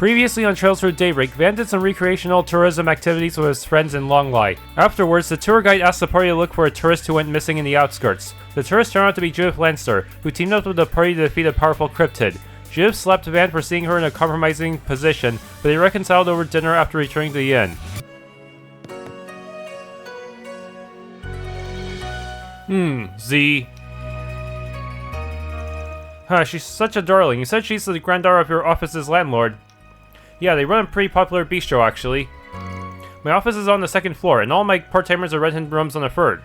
Previously on Trails Through Daybreak, Van did some recreational tourism activities with his friends in Longlai. Afterwards, the tour guide asked the party to look for a tourist who went missing in the outskirts. The tourist turned out to be Judith Lanster, who teamed up with the party to defeat a powerful cryptid. Judith slapped Van for seeing her in a compromising position, but they reconciled over dinner after returning to the inn. Z. Huh, she's such a darling. You said she's the granddaughter of your office's landlord. Yeah, they run a pretty popular bistro, actually. My office is on the 2nd floor, and all my part-timers are renting rooms on the 3rd.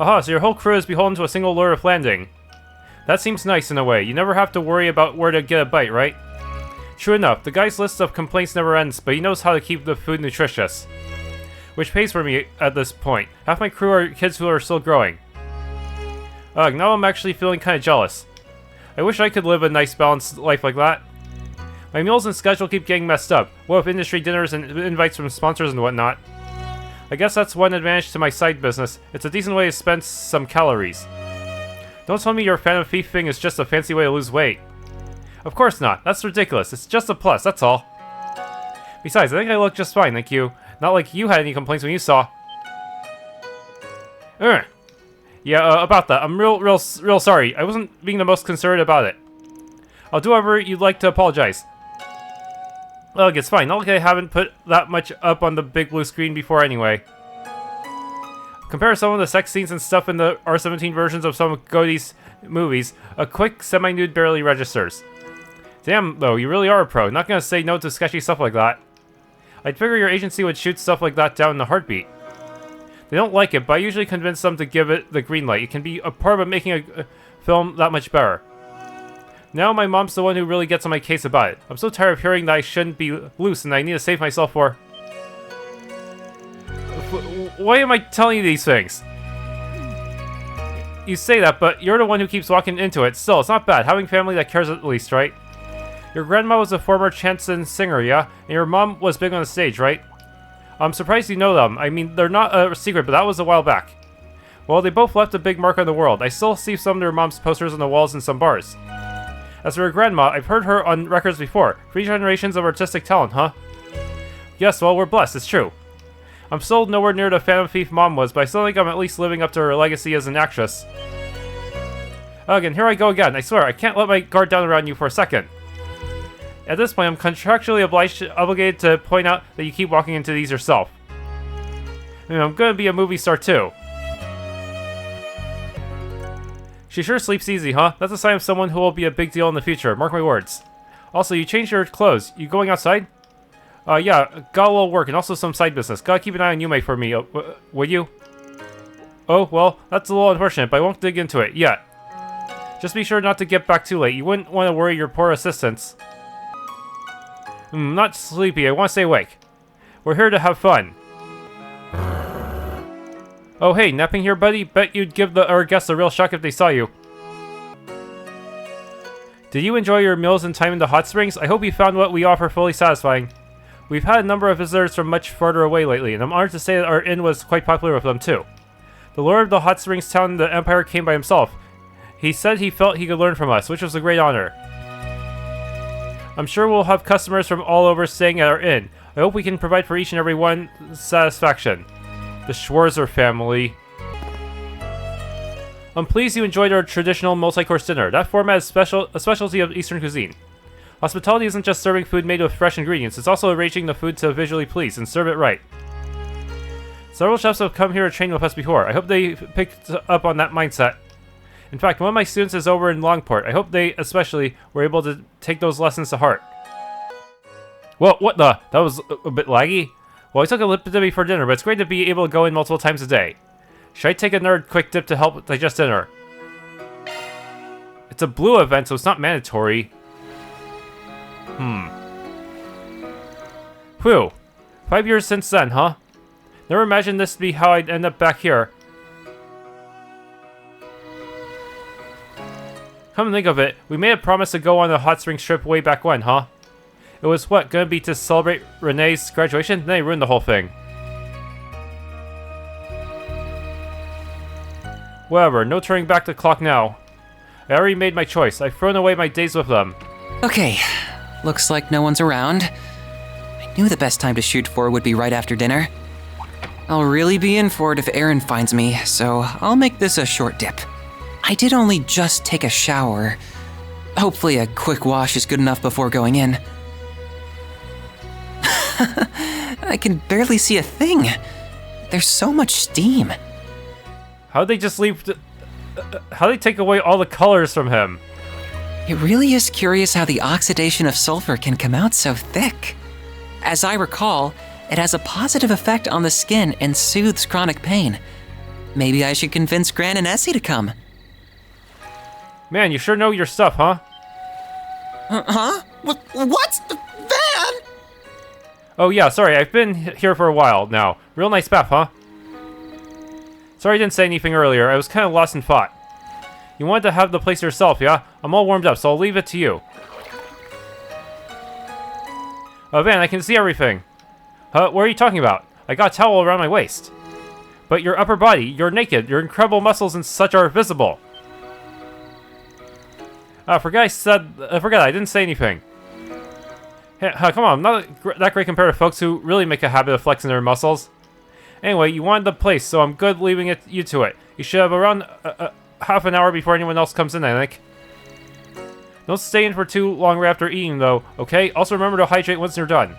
Aha, so your whole crew is beholden to a single lure of landing. That seems nice in a way. You never have to worry about where to get a bite, right? True enough, the guy's list of complaints never ends, but he knows how to keep the food nutritious. Which pays for me at this point. Half my crew are kids who are still growing. Ugh, now I'm actually feeling kinda jealous. I wish I could live a nice balanced life like that. My meals and schedule keep getting messed up. What with industry dinners and invites from sponsors and whatnot. I guess that's one advantage to my side business. It's a decent way to spend some calories. Don't tell me your Phantom Thief thing is just a fancy way to lose weight. Of course not. That's ridiculous. It's just a plus, that's all. Besides, I think I look just fine, thank you. Not like you had any complaints when you saw. Yeah, about that. I'm real sorry. I wasn't being the most considerate about it. I'll do whatever you'd like to apologize. Ugh, it's fine. Not like I haven't put that much up on the big blue screen before anyway. Compare some of the sex scenes and stuff in the R17 versions of some of Godey's movies. A quick semi-nude barely registers. Damn, though, you really are a pro. Not gonna say no to sketchy stuff like that. I'd figure your agency would shoot stuff like that down in a heartbeat. They don't like it, but I usually convince them to give it the green light. It can be a part of making a film that much better. Now my mom's the one who really gets on my case about it. I'm so tired of hearing that I shouldn't be loose and I need to save myself for... Why am I telling you these things? You say that, but you're the one who keeps walking into it. Still, it's not bad. Having family that cares at least, right? Your grandma was a former chanson singer, yeah? And your mom was big on the stage, right? I'm surprised you know them. I mean, they're not a secret, but that was a while back. Well, they both left a big mark on the world. I still see some of their mom's posters on the walls in some bars. As for her grandma, I've heard her on records before. 3 generations of artistic talent, huh? Yes, well, we're blessed, it's true. I'm still nowhere near the Phantom Thief mom was, but I still think I'm at least living up to her legacy as an actress. Again, here I go again. I swear, I can't let my guard down around you for a second. At this point, I'm contractually obligated to point out that you keep walking into these yourself. I mean, I'm gonna be a movie star too. She sure sleeps easy, huh? That's a sign of someone who will be a big deal in the future, mark my words. Also, you changed your clothes. You going outside? Yeah, got a little work and also some side business. Gotta keep an eye on Yume for me, would you? Oh, well, that's a little unfortunate, but I won't dig into it yet. Just be sure not to get back too late. You wouldn't want to worry your poor assistants. Not sleepy. I want to stay awake. We're here to have fun. Oh, hey, napping here, buddy? Bet you'd give our guests a real shock if they saw you. Did you enjoy your meals and time in the hot springs? I hope you found what we offer fully satisfying. We've had a number of visitors from much farther away lately, and I'm honored to say that our inn was quite popular with them, too. The lord of the hot springs town in the Empire came by himself. He said he felt he could learn from us, which was a great honor. I'm sure we'll have customers from all over staying at our inn. I hope we can provide for each and every one satisfaction. The Schwarzer family. I'm pleased you enjoyed our traditional multi-course dinner. That format is a specialty of Eastern cuisine. Hospitality isn't just serving food made with fresh ingredients, it's also arranging the food to visually please and serve it right. Several chefs have come here to train with us before. I hope they picked up on that mindset. In fact, one of my students is over in Longport. I hope they, especially, were able to take those lessons to heart. Whoa, what the? That was a bit laggy. Well, I took a lip dip for dinner, but it's great to be able to go in multiple times a day. Should I take another quick dip to help digest dinner? It's a blue event, so it's not mandatory. Whew. 5 years since then, huh? Never imagined this to be how I'd end up back here. Come to think of it, we made a promise to go on a hot springs trip way back when, huh? It was what, gonna be to celebrate Renee's graduation? Then they ruined the whole thing. Whatever, no turning back the clock now. I already made my choice. I've thrown away my days with them. Okay, Looks like no one's around. I knew the best time to shoot for would be right after dinner. I'll really be in for it if Aaron finds me, so I'll make this a short dip. I did only just take a shower. Hopefully a quick wash is good enough before going in. I can barely see a thing. There's so much steam. How'd they just leave? How'd they take away all the colors from him? It really is curious how the oxidation of sulfur can come out so thick. As I recall, it has a positive effect on the skin and soothes chronic pain. Maybe I should convince Gran and Essie to come. Man, you sure know your stuff, huh? Huh? What? Van? Oh yeah, sorry, I've been here for a while now. Real nice bath, huh? Sorry I didn't say anything earlier, I was kind of lost in thought. You wanted to have the place yourself, yeah? I'm all warmed up, so I'll leave it to you. Oh man, I can see everything. What are you talking about? I got a towel around my waist. But your upper body, you're naked, your incredible muscles and such are visible. I forgot I didn't say anything. Hey, come on, I'm not that great compared to folks who really make a habit of flexing their muscles. Anyway, you wanted the place, so I'm good leaving you to it. You should have around half an hour before anyone else comes in, I think. Don't stay in for too long right after eating, though, okay? Also remember to hydrate once you're done.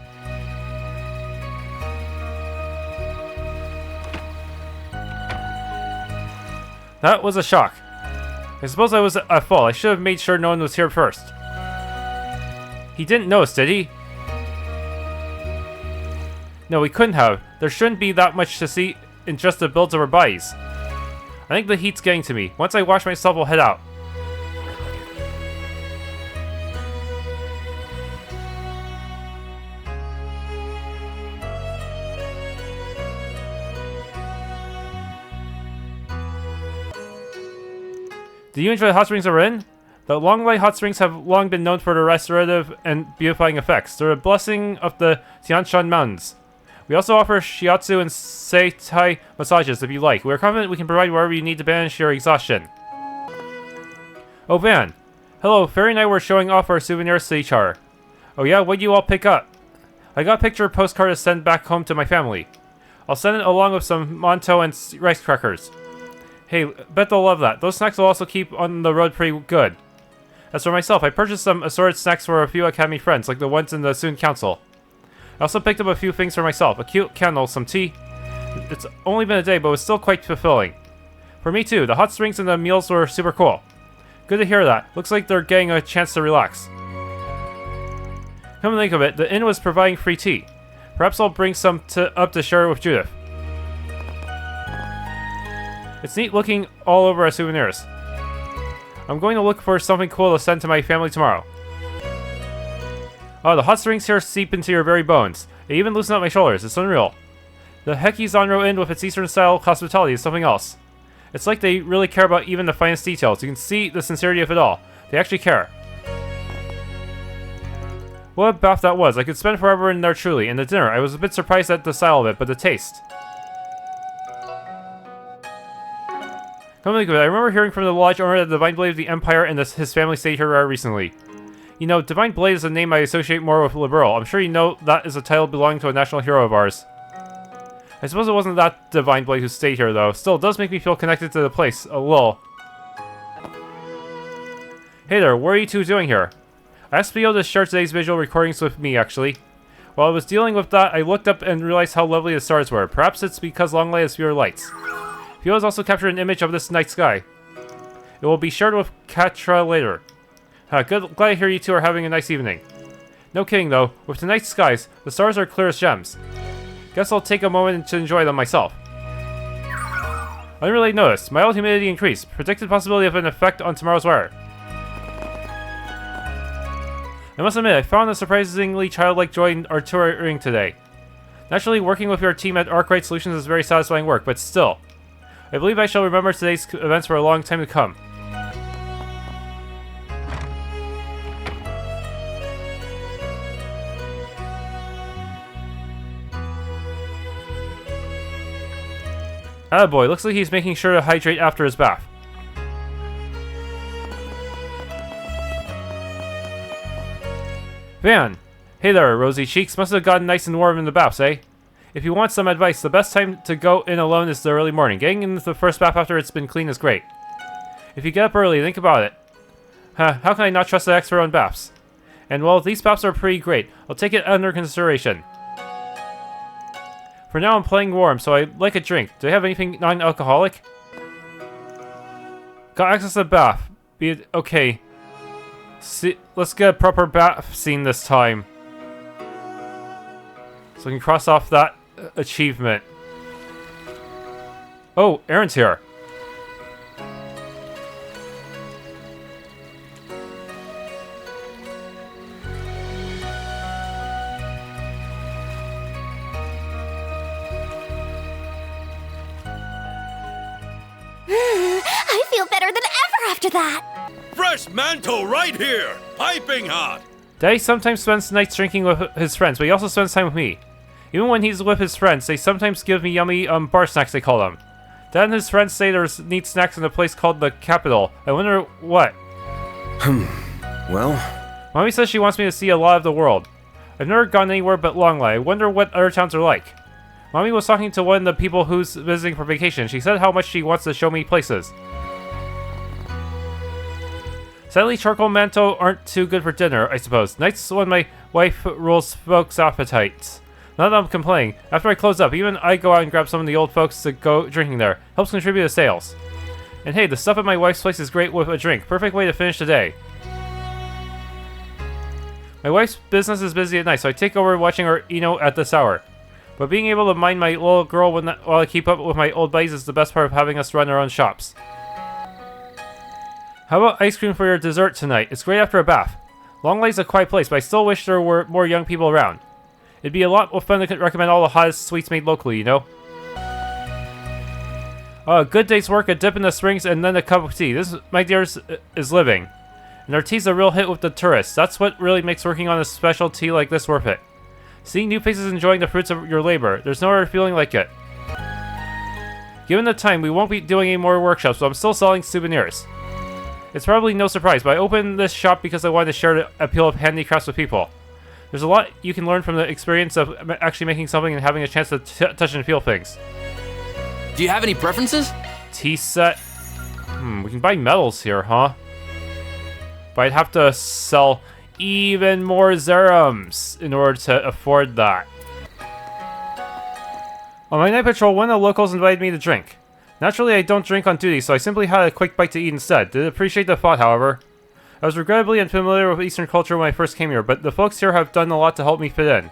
That was a shock. I suppose I was at fault. I should have made sure no one was here first. He didn't notice, did he? No, we couldn't have. There shouldn't be that much to see in just the builds of our bodies. I think the heat's getting to me. Once I wash myself, I'll head out. Do you enjoy the hot springs that we're in? The Longlai hot springs have long been known for their restorative and beautifying effects. They're a blessing of the Tianshan Mountains. We also offer shiatsu and seitai massages if you like. We're confident we can provide whatever you need to banish your exhaustion. Oh, Van. Hello, Fairy and I were showing off our souvenirs to each other. Oh yeah, what'd you all pick up? I got a picture postcard to send back home to my family. I'll send it along with some Monto and rice crackers. Hey, bet they'll love that. Those snacks will also keep on the road pretty good. As for myself, I purchased some assorted snacks for a few Academy friends, like the ones in the student council. I also picked up a few things for myself. A cute candle, some tea. It's only been a day, but it was still quite fulfilling. For me too, the hot springs and the meals were super cool. Good to hear that. Looks like they're getting a chance to relax. Come to think of it, the inn was providing free tea. Perhaps I'll bring some up to share with Judith. It's neat looking all over our souvenirs. I'm going to look for something cool to send to my family tomorrow. Oh, the hot springs here seep into your very bones. They even loosen up my shoulders. It's unreal. The Heki Zanro Inn with its Eastern-style hospitality is something else. It's like they really care about even the finest details. You can see the sincerity of it all. They actually care. What a bath that was. I could spend forever in there truly. And the dinner, I was a bit surprised at the style of it, but the taste. Come to think of it, I remember hearing from the lodge owner that the Divine Blade of the Empire and his family stayed here recently. You know, Divine Blade is a name I associate more with Liberal. I'm sure you know that is a title belonging to a national hero of ours. I suppose it wasn't that Divine Blade who stayed here, though. Still, it does make me feel connected to the place, a little. Hey there, what are you two doing here? I asked Theo to share today's visual recordings with me, actually. While I was dealing with that, I looked up and realized how lovely the stars were. Perhaps it's because Longlai has fewer lights. Theo has also captured an image of this night sky. It will be shared with Quatre later. Glad to hear you two are having a nice evening. No kidding though, with tonight's skies, the stars are clear as gems. Guess I'll take a moment to enjoy them myself. Unrelated notice, mild humidity increased. Predicted possibility of an effect on tomorrow's weather. I must admit, I found a surprisingly childlike joy in our touring today. Naturally, working with your team at Arkride Solutions is very satisfying work, but still. I believe I shall remember today's events for a long time to come. Attaboy, looks like he's making sure to hydrate after his bath. Van! Hey there, rosy cheeks. Must have gotten nice and warm in the baths, eh? If you want some advice, the best time to go in alone is the early morning. Getting in the first bath after it's been clean is great. If you get up early, think about it. How can I not trust the expert on baths? And well, these baths are pretty great. I'll take it under consideration. For now, I'm playing warm, so I like a drink. Do they have anything non-alcoholic? Got access to the bath. Be it okay. See, let's get a proper bath scene this time. So we can cross off that achievement. Oh, Aaron's here. I feel better than ever after that! Fresh mantle right here! Piping hot! Daddy sometimes spends nights drinking with his friends, but he also spends time with me. Even when he's with his friends, they sometimes give me yummy bar snacks, they call them. Dad and his friends say there's neat snacks in a place called the Capital. I wonder what. Well, Mommy says she wants me to see a lot of the world. I've never gone anywhere but Longlai. I wonder what other towns are like. Mommy was talking to one of the people who's visiting for vacation. She said how much she wants to show me places. Sadly, charcoal manto aren't too good for dinner, I suppose. Nights when my wife rules folks' appetites. Not that I'm complaining. After I close up, even I go out and grab some of the old folks to go drinking there. Helps contribute to sales. And hey, the stuff at my wife's place is great with a drink. Perfect way to finish the day. My wife's business is busy at night, so I take over watching her at this hour. But being able to mind my little girl while I keep up with my old buddies is the best part of having us run our own shops. How about ice cream for your dessert tonight? It's great after a bath. Longlai's a quiet place, but I still wish there were more young people around. It'd be a lot of fun to recommend all the hottest sweets made locally, you know? A good day's work, a dip in the springs, and then a cup of tea. This, my dears, is living. And our tea's a real hit with the tourists. That's what really makes working on a special tea like this worth it. Seeing new faces enjoying the fruits of your labor. There's no other feeling like it. Given the time, we won't be doing any more workshops, but I'm still selling souvenirs. It's probably no surprise, but I opened this shop because I wanted to share the appeal of handicrafts with people. There's a lot you can learn from the experience of actually making something and having a chance to touch and feel things. Do you have any preferences? Tea set. We can buy medals here, huh? But I'd have to sell even more zerums in order to afford that. On my night patrol, one of the locals invited me to drink. Naturally, I don't drink on duty, so I simply had a quick bite to eat instead. Did appreciate the thought, however. I was regrettably unfamiliar with Eastern culture when I first came here, but the folks here have done a lot to help me fit in.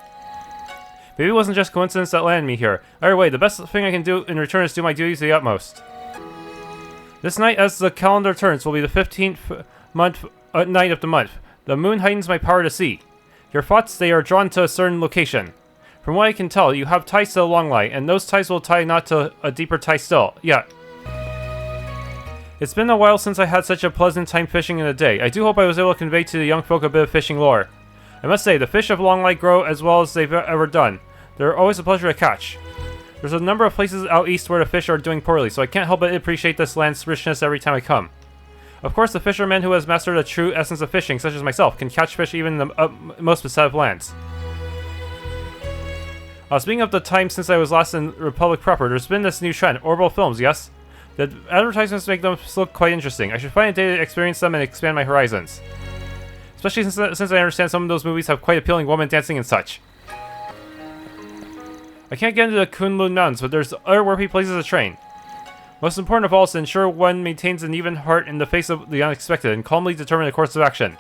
Maybe it wasn't just coincidence that landed me here. Either way, the best thing I can do in return is do my duties to the utmost. This night, as the calendar turns, will be the 15th night of the month. The moon heightens my power to see. Your thoughts, they are drawn to a certain location. From what I can tell, you have ties to the Longlai, and those ties will tie not to a deeper tie still. Yeah. It's been a while since I had such a pleasant time fishing in a day. I do hope I was able to convey to the young folk a bit of fishing lore. I must say, the fish of Longlai grow as well as they've ever done. They're always a pleasure to catch. There's a number of places out east where the fish are doing poorly, so I can't help but appreciate this land's richness every time I come. Of course, the fisherman who has mastered the true essence of fishing, such as myself, can catch fish even in the most beset of lands. Speaking of the time since I was last in Republic proper, there's been this new trend, orbital films, yes? The advertisements make them look quite interesting. I should find a day to experience them and expand my horizons. Especially since I understand some of those movies have quite appealing women dancing and such. I can't get into the Kunlun Mountains, but there's other worthy places to train. Most important of all is to ensure one maintains an even heart in the face of the unexpected and calmly determine a course of action.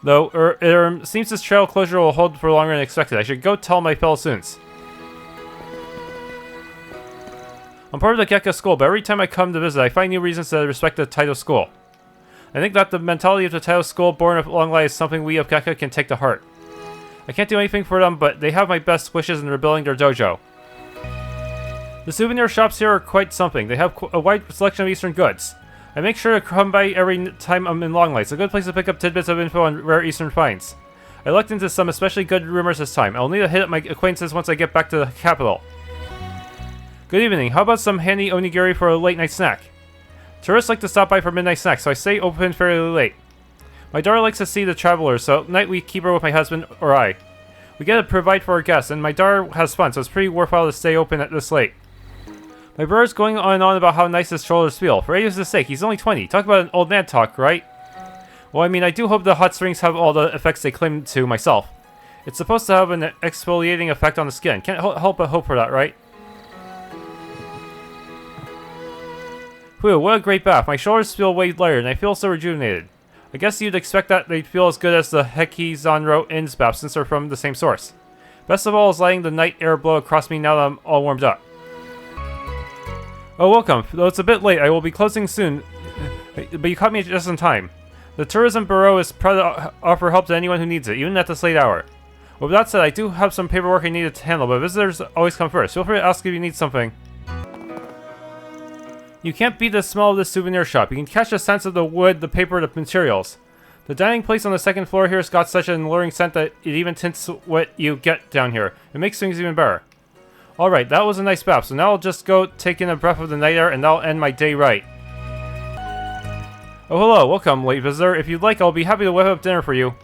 Though, it seems this trail closure will hold for longer than expected. I should go tell my fellow students. I'm part of the Gekka school, but every time I come to visit, I find new reasons to respect the Taito school. I think that the mentality of the Taito school born of Longlai is something we of Gekka can take to heart. I can't do anything for them, but they have my best wishes in rebuilding their dojo. The souvenir shops here are quite something. They have a wide selection of Eastern goods. I make sure to come by every time I'm in Longlai. It's a good place to pick up tidbits of info on rare Eastern finds. I looked into some especially good rumors this time. I'll need to hit up my acquaintances once I get back to the capital. Good evening. How about some handy onigiri for a late night snack? Tourists like to stop by for midnight snacks, so I stay open fairly late. My daughter likes to see the travelers, so at night we keep her with my husband or I. We get to provide for our guests, and my daughter has fun, so it's pretty worthwhile to stay open at this late. My brother's going on and on about how nice his shoulders feel. For ages' sake, he's only 20. Talk about an old man talk, right? Well, I mean, I do hope the hot springs have all the effects they claim to myself. It's supposed to have an exfoliating effect on the skin. Can't help but hope for that, right? Whew, what a great bath. My shoulders feel way lighter, and I feel so rejuvenated. I guess you'd expect that they'd feel as good as the Heki Zanro Inn's bath since they're from the same source. Best of all is letting the night air blow across me now that I'm all warmed up. Oh, welcome. Though it's a bit late, I will be closing soon, but you caught me just in time. The Tourism Bureau is proud to offer help to anyone who needs it, even at this late hour. With that said, I do have some paperwork I need to handle, but visitors always come first. Feel free to ask if you need something. You can't beat the smell of this souvenir shop. You can catch a sense of the wood, the paper, the materials. The dining place on the second floor here has got such an alluring scent that it even tints what you get down here. It makes things even better. Alright, that was a nice bath, so now I'll just go take in a breath of the night air and that'll end my day right. Oh, hello, welcome, late visitor. If you'd like, I'll be happy to whip up dinner for you.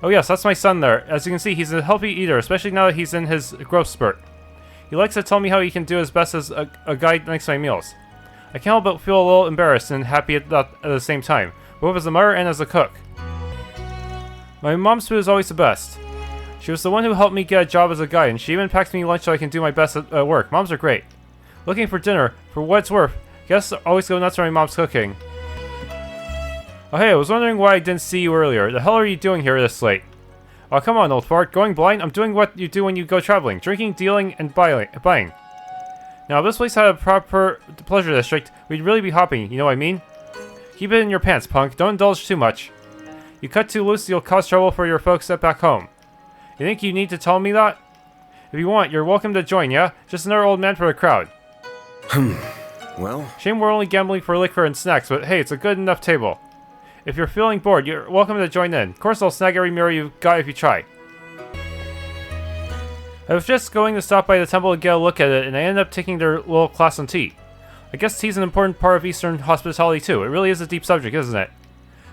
Oh yes, that's my son there. As you can see, he's a healthy eater, especially now that he's in his growth spurt. He likes to tell me how he can do his best as a guide next to my meals. I can't help but feel a little embarrassed and happy at the same time, both as a mother and as a cook. My mom's food is always the best. She was the one who helped me get a job as a guide, and she even packs me lunch so I can do my best at work. Moms are great. Looking for dinner, for what it's worth, guests always go nuts for my mom's cooking. Oh hey, I was wondering why I didn't see you earlier. The hell are you doing here this late? Oh come on, old fart. Going blind? I'm doing what you do when you go traveling. Drinking, dealing, and buying. Now, if this place had a proper pleasure district, we'd really be hopping, you know what I mean? Keep it in your pants, punk. Don't indulge too much. You cut too loose, you'll cause trouble for your folks back home. You think you need to tell me that? If you want, you're welcome to join, yeah? Just another old man for the crowd. Well... Shame we're only gambling for liquor and snacks, but hey, it's a good enough table. If you're feeling bored, you're welcome to join in. Of course, I'll snag every mirror you've got if you try. I was just going to stop by the temple to get a look at it, and I ended up taking their little class on tea. I guess tea's an important part of Eastern hospitality too. It really is a deep subject, isn't it?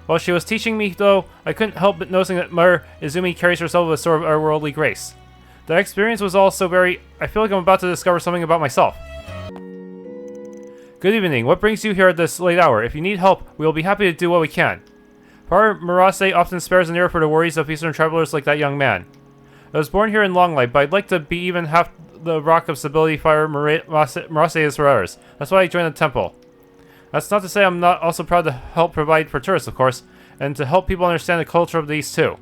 While she was teaching me, though, I couldn't help but noticing that Mother Izumi carries herself with a sort of otherworldly grace. The experience was also very... I feel like I'm about to discover something about myself. Good evening. What brings you here at this late hour? If you need help, we will be happy to do what we can. Father Murase often spares an ear for the worries of Eastern travelers like that young man. I was born here in Longlai, but I'd like to be even half the rock of stability Father Murase is for others. That's why I joined the temple. That's not to say I'm not also proud to help provide for tourists, of course, and to help people understand the culture of the East too.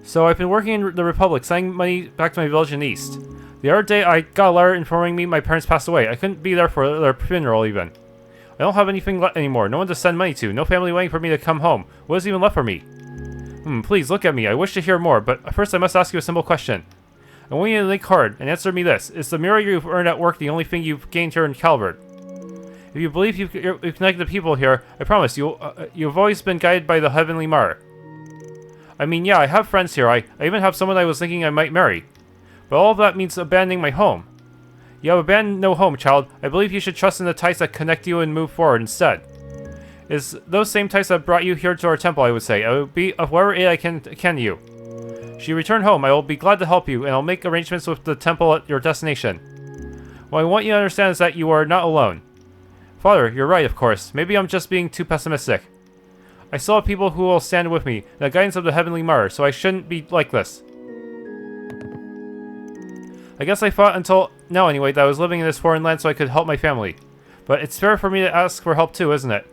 So I've been working in the Republic, sending money back to my village in the East. The other day I got a letter informing me my parents passed away. I couldn't be there for their funeral even. I don't have anything left anymore, no one to send money to, no family waiting for me to come home. What is even left for me? Please look at me. I wish to hear more, but first I must ask you a simple question. I want you to think hard and answer me this. Is the mirror you've earned at work the only thing you've gained here in Calvard? If you believe you've connected the people here, I promise you've always been guided by the heavenly mirror. I mean, yeah, I have friends here. I even have someone I was thinking I might marry. But all of that means abandoning my home. You have abandoned no home, child. I believe you should trust in the ties that connect you and move forward instead. It's those same ties that brought you here to our temple, I would say. I will be of whatever aid I can to you. Should you return home, I will be glad to help you, and I'll make arrangements with the temple at your destination. What I want you to understand is that you are not alone. Father, you're right, of course. Maybe I'm just being too pessimistic. I still have people who will stand with me, the guidance of the heavenly mirror, so I shouldn't be like this. I guess I thought until now anyway that I was living in this foreign land so I could help my family. But it's fair for me to ask for help too, isn't it?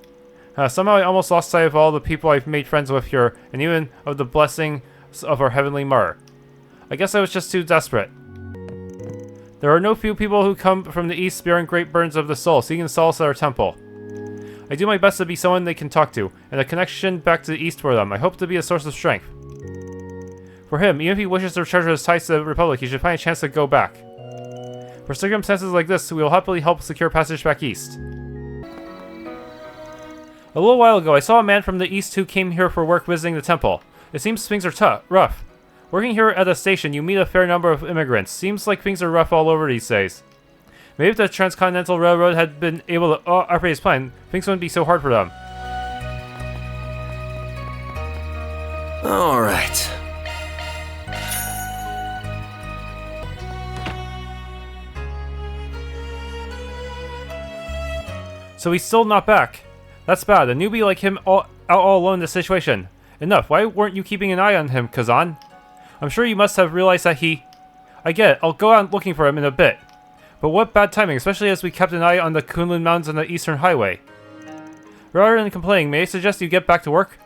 Somehow I almost lost sight of all the people I've made friends with here, and even of the blessings of our heavenly mirror. I guess I was just too desperate. There are no few people who come from the east bearing great burdens of the soul, seeking solace at our temple. I do my best to be someone they can talk to, and a connection back to the east for them. I hope to be a source of strength. For him, even if he wishes to treasure his ties to the Republic, he should find a chance to go back. For circumstances like this, we will happily help secure passage back east. A little while ago, I saw a man from the east who came here for work visiting the temple. It seems things are rough. Working here at a station, you meet a fair number of immigrants. Seems like things are rough all over these days. Maybe if the Transcontinental Railroad had been able to operate its plan, things wouldn't be so hard for them. All right. So he's still not back. That's bad. A newbie like him out all alone in this situation. Enough. Why weren't you keeping an eye on him, Kazan? I'm sure you must have realized that he... I get it. I'll go out looking for him in a bit. But what bad timing, especially as we kept an eye on the Kunlun Mountains on the Eastern Highway. Rather than complaining, may I suggest you get back to work?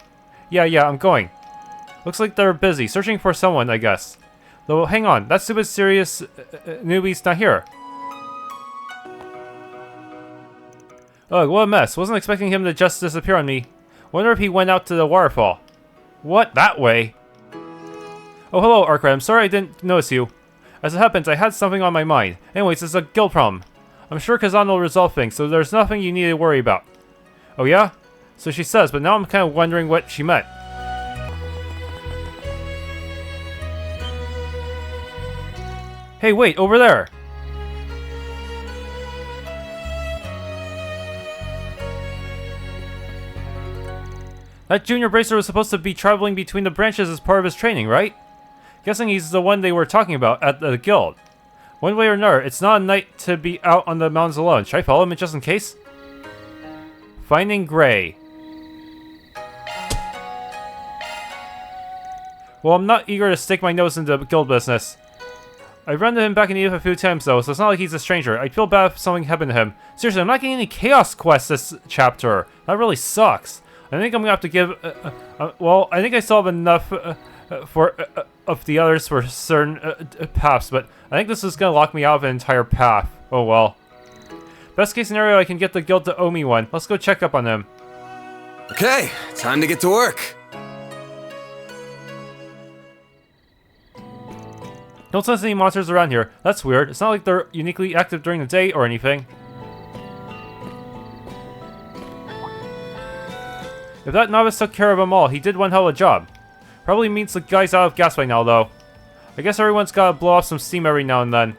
Yeah, I'm going. Looks like they're busy, searching for someone, I guess. Though, hang on. That stupid serious newbie's not here. Ugh, what a mess. Wasn't expecting him to just disappear on me. Wonder if he went out to the waterfall. What? That way? Oh, hello, Arkride. I'm sorry I didn't notice you. As it happens, I had something on my mind. Anyways, it's a guild problem. I'm sure Kazan will resolve things, so there's nothing you need to worry about. Oh yeah? So she says, but now I'm kind of wondering what she meant. Hey, wait, over there! That junior bracer was supposed to be traveling between the branches as part of his training, right? Guessing he's the one they were talking about at the guild. One way or another, it's not a night to be out on the mountains alone. Should I follow him just in case? Finding Gray. Well, I'm not eager to stick my nose into guild business. I've run into him back in Eve a few times though, so it's not like he's a stranger. I'd feel bad if something happened to him. Seriously, I'm not getting any chaos quests this chapter. That really sucks. I think I'm gonna have to give... well, I think I still have enough of the others for certain paths, but I think this is gonna lock me out of an entire path. Oh well. Best case scenario, I can get the guild to owe me one. Let's go check up on them. Okay, time to get to work. Don't sense any monsters around here. That's weird. It's not like they're uniquely active during the day or anything. If that novice took care of them all, he did one hell of a job. Probably means the guy's out of gas by now, though. I guess everyone's gotta blow off some steam every now and then.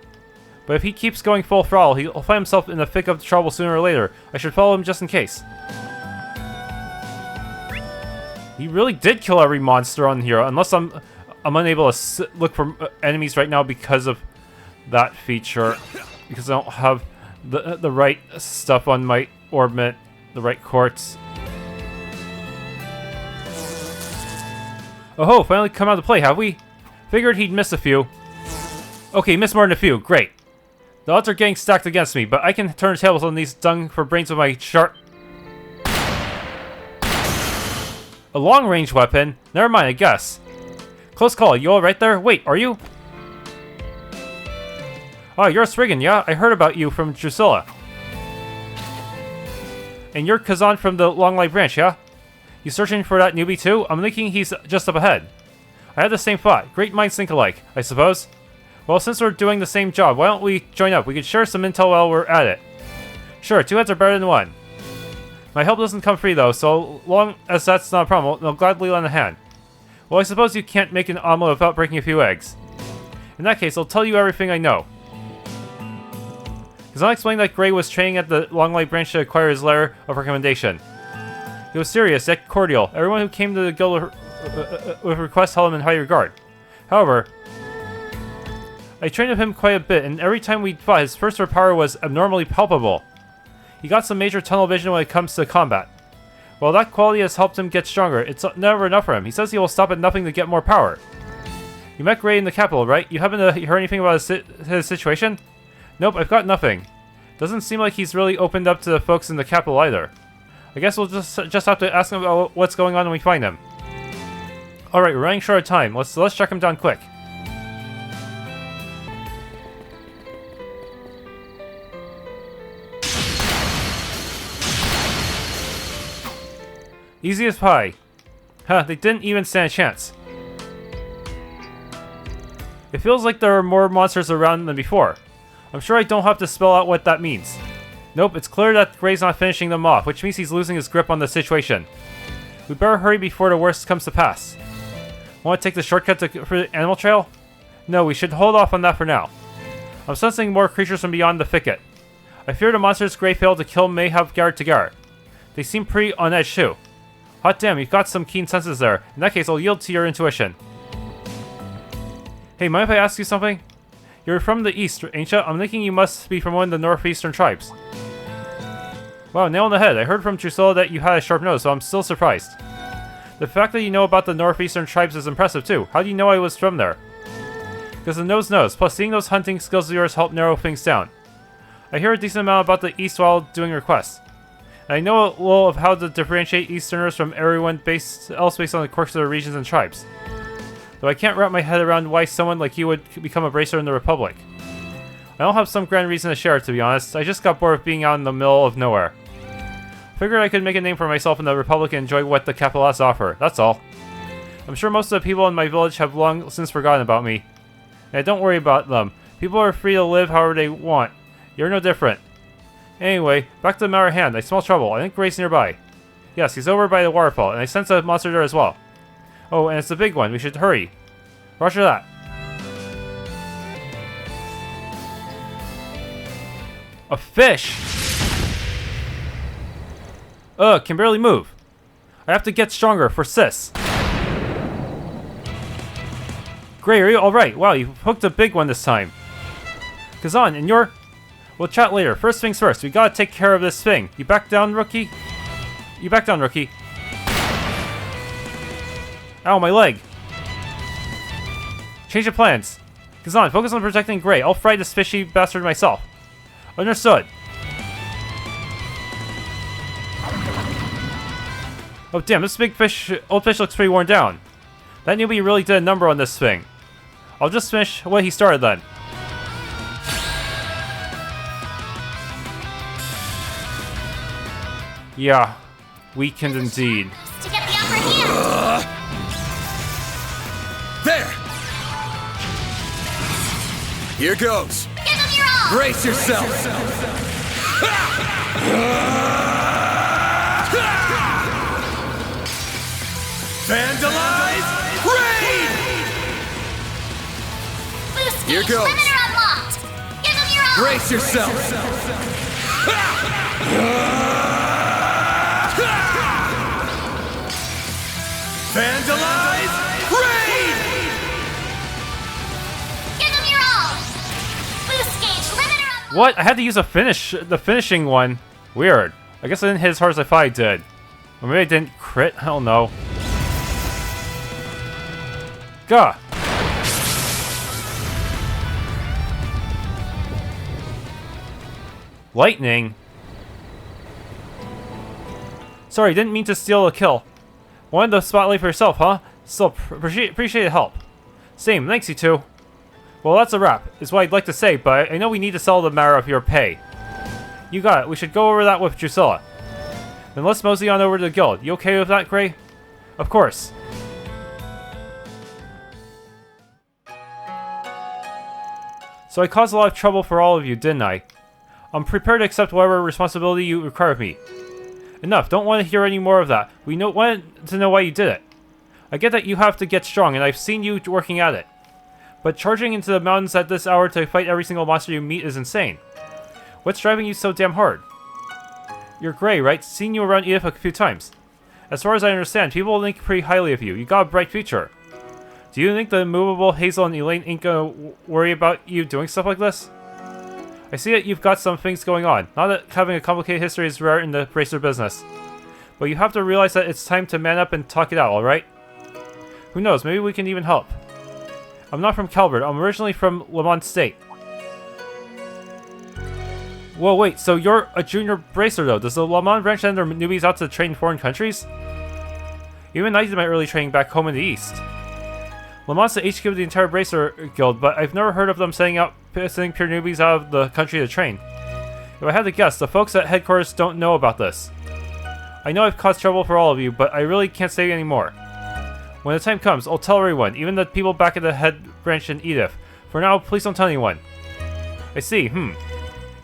But if he keeps going full throttle, he'll find himself in the thick of trouble sooner or later. I should follow him just in case. He really did kill every monster on here, unless I'm unable to look for enemies right now because of that feature. Because I don't have the right stuff on my orbment, the right quartz. Oh, finally come out to play, have we? Figured he'd miss a few. Okay, missed more than a few. Great. The odds are getting stacked against me, but I can turn tables on these dung for brains with my sharp... A long-range weapon? Never mind, I guess. Close call. You all right there? Wait, are you? Oh, you're a spriggan, yeah? I heard about you from Drusilla. And you're Kazan from the Longlai branch, yeah? You searching for that newbie too? I'm thinking he's just up ahead. I had the same thought. Great minds think alike, I suppose. Well, since we're doing the same job, why don't we join up? We could share some intel while we're at it. Sure, two heads are better than one. My help doesn't come free though, so long as that's not a problem, I'll gladly lend a hand. Well, I suppose you can't make an omelet without breaking a few eggs. In that case, I'll tell you everything I know. Kazan explained that Gray was training at the Longlai branch to acquire his letter of recommendation. He was serious, yet cordial. Everyone who came to the guild with requests held him in high regard. However, I trained with him quite a bit, and every time we fought, his thirst for power was abnormally palpable. He got some major tunnel vision when it comes to combat. While that quality has helped him get stronger, it's never enough for him. He says he will stop at nothing to get more power. You met Gray in the capital, right? You happen to hear anything about his situation? Nope, I've got nothing. Doesn't seem like he's really opened up to the folks in the capital either. I guess we'll just have to ask him about what's going on when we find him. Alright, we're running short of time. Let's track him down quick. Easy as pie. Huh, they didn't even stand a chance. It feels like there are more monsters around than before. I'm sure I don't have to spell out what that means. Nope, it's clear that Gray's not finishing them off, which means he's losing his grip on the situation. We better hurry before the worst comes to pass. Want to take the shortcut for the animal trail? No, we should hold off on that for now. I'm sensing more creatures from beyond the thicket. I fear the monsters Gray failed to kill may have gathered together. They seem pretty on edge too. Hot damn, you've got some keen senses there. In that case, I'll yield to your intuition. Hey, mind if I ask you something? You're from the east, ain't ya? I'm thinking you must be from one of the northeastern tribes. Wow, nail on the head. I heard from Drusilla that you had a sharp nose, so I'm still surprised. The fact that you know about the northeastern tribes is impressive too. How do you know I was from there? Because the nose knows, plus seeing those hunting skills of yours help narrow things down. I hear a decent amount about the east while doing requests. And I know a little of how to differentiate easterners from everyone else based on the quirks of their regions and tribes. Though I can't wrap my head around why someone like you would become a bracer in the Republic. I don't have some grand reason to share it, to be honest. I just got bored of being out in the middle of nowhere. Figured I could make a name for myself in the Republic and enjoy what the capital has to offer, that's all. I'm sure most of the people in my village have long since forgotten about me. And don't worry about them. People are free to live however they want. You're no different. Anyway, back to the matter at hand. I smell trouble. I think Gray's nearby. Yes, he's over by the waterfall, and I sense a monster there as well. Oh, and it's the big one. We should hurry. Roger that. A fish! Ugh, can barely move. I have to get stronger for Sis. Gray, are you alright? Wow, you hooked a big one this time. Kazan, and you're... We'll chat later. First things first, we gotta take care of this thing. You back down, rookie? You back down, rookie. Ow, my leg. Change of plans. Kazan, focus on protecting Gray. I'll fry this fishy bastard myself. Understood. Oh damn, this big fish, old fish looks pretty worn down. That newbie really did a number on this thing. I'll just finish what he started then. Yeah, weakened indeed. To get the upper hand. There! Here goes! Give him your all. Brace yourself! Vandalize! Raid! Boost Here gauge goes. limiter unlocked. Give him your all. Brace yourself! Vandalize! Raid! Give him your all. Boost gauge limiter unlocked. What? I had to use the finishing one. Weird. I guess I didn't hit as hard as I thought I did. Or maybe I didn't crit? I don't know. Gah! Lightning? Sorry, didn't mean to steal a kill. Wanted the spotlight for yourself, huh? Still, appreciate the help. Same, thanks you two. Well, that's a wrap, is what I'd like to say, but I know we need to settle the matter of your pay. You got it, we should go over that with Drusilla. Then let's mosey on over to the guild. You okay with that, Gray? Of course. So I caused a lot of trouble for all of you, didn't I? I'm prepared to accept whatever responsibility you require of me. Enough, don't want to hear any more of that. We want to know why you did it. I get that you have to get strong, and I've seen you working at it. But charging into the mountains at this hour to fight every single monster you meet is insane. What's driving you so damn hard? You're Gray, right? Seen you around Edith a few times. As far as I understand, people think pretty highly of you. You got a bright future. Do you think the immovable Hazel and Elaine ain't gonna worry about you doing stuff like this? I see that you've got some things going on. Not that having a complicated history is rare in the bracer business. But you have to realize that it's time to man up and talk it out, alright? Who knows, maybe we can even help. I'm not from Calvard, I'm originally from Lamont State. Whoa, wait, so you're a junior bracer though. Does the Lamont branch send their newbies out to train in foreign countries? Even I did my early training back home in the east. Lamont's the HQ of the entire Bracer Guild, but I've never heard of them sending pure newbies out of the country to train. If I had to guess, the folks at headquarters don't know about this. I know I've caused trouble for all of you, but I really can't say any more. When the time comes, I'll tell everyone, even the people back at the head branch in Edith. For now, please don't tell anyone. I see, You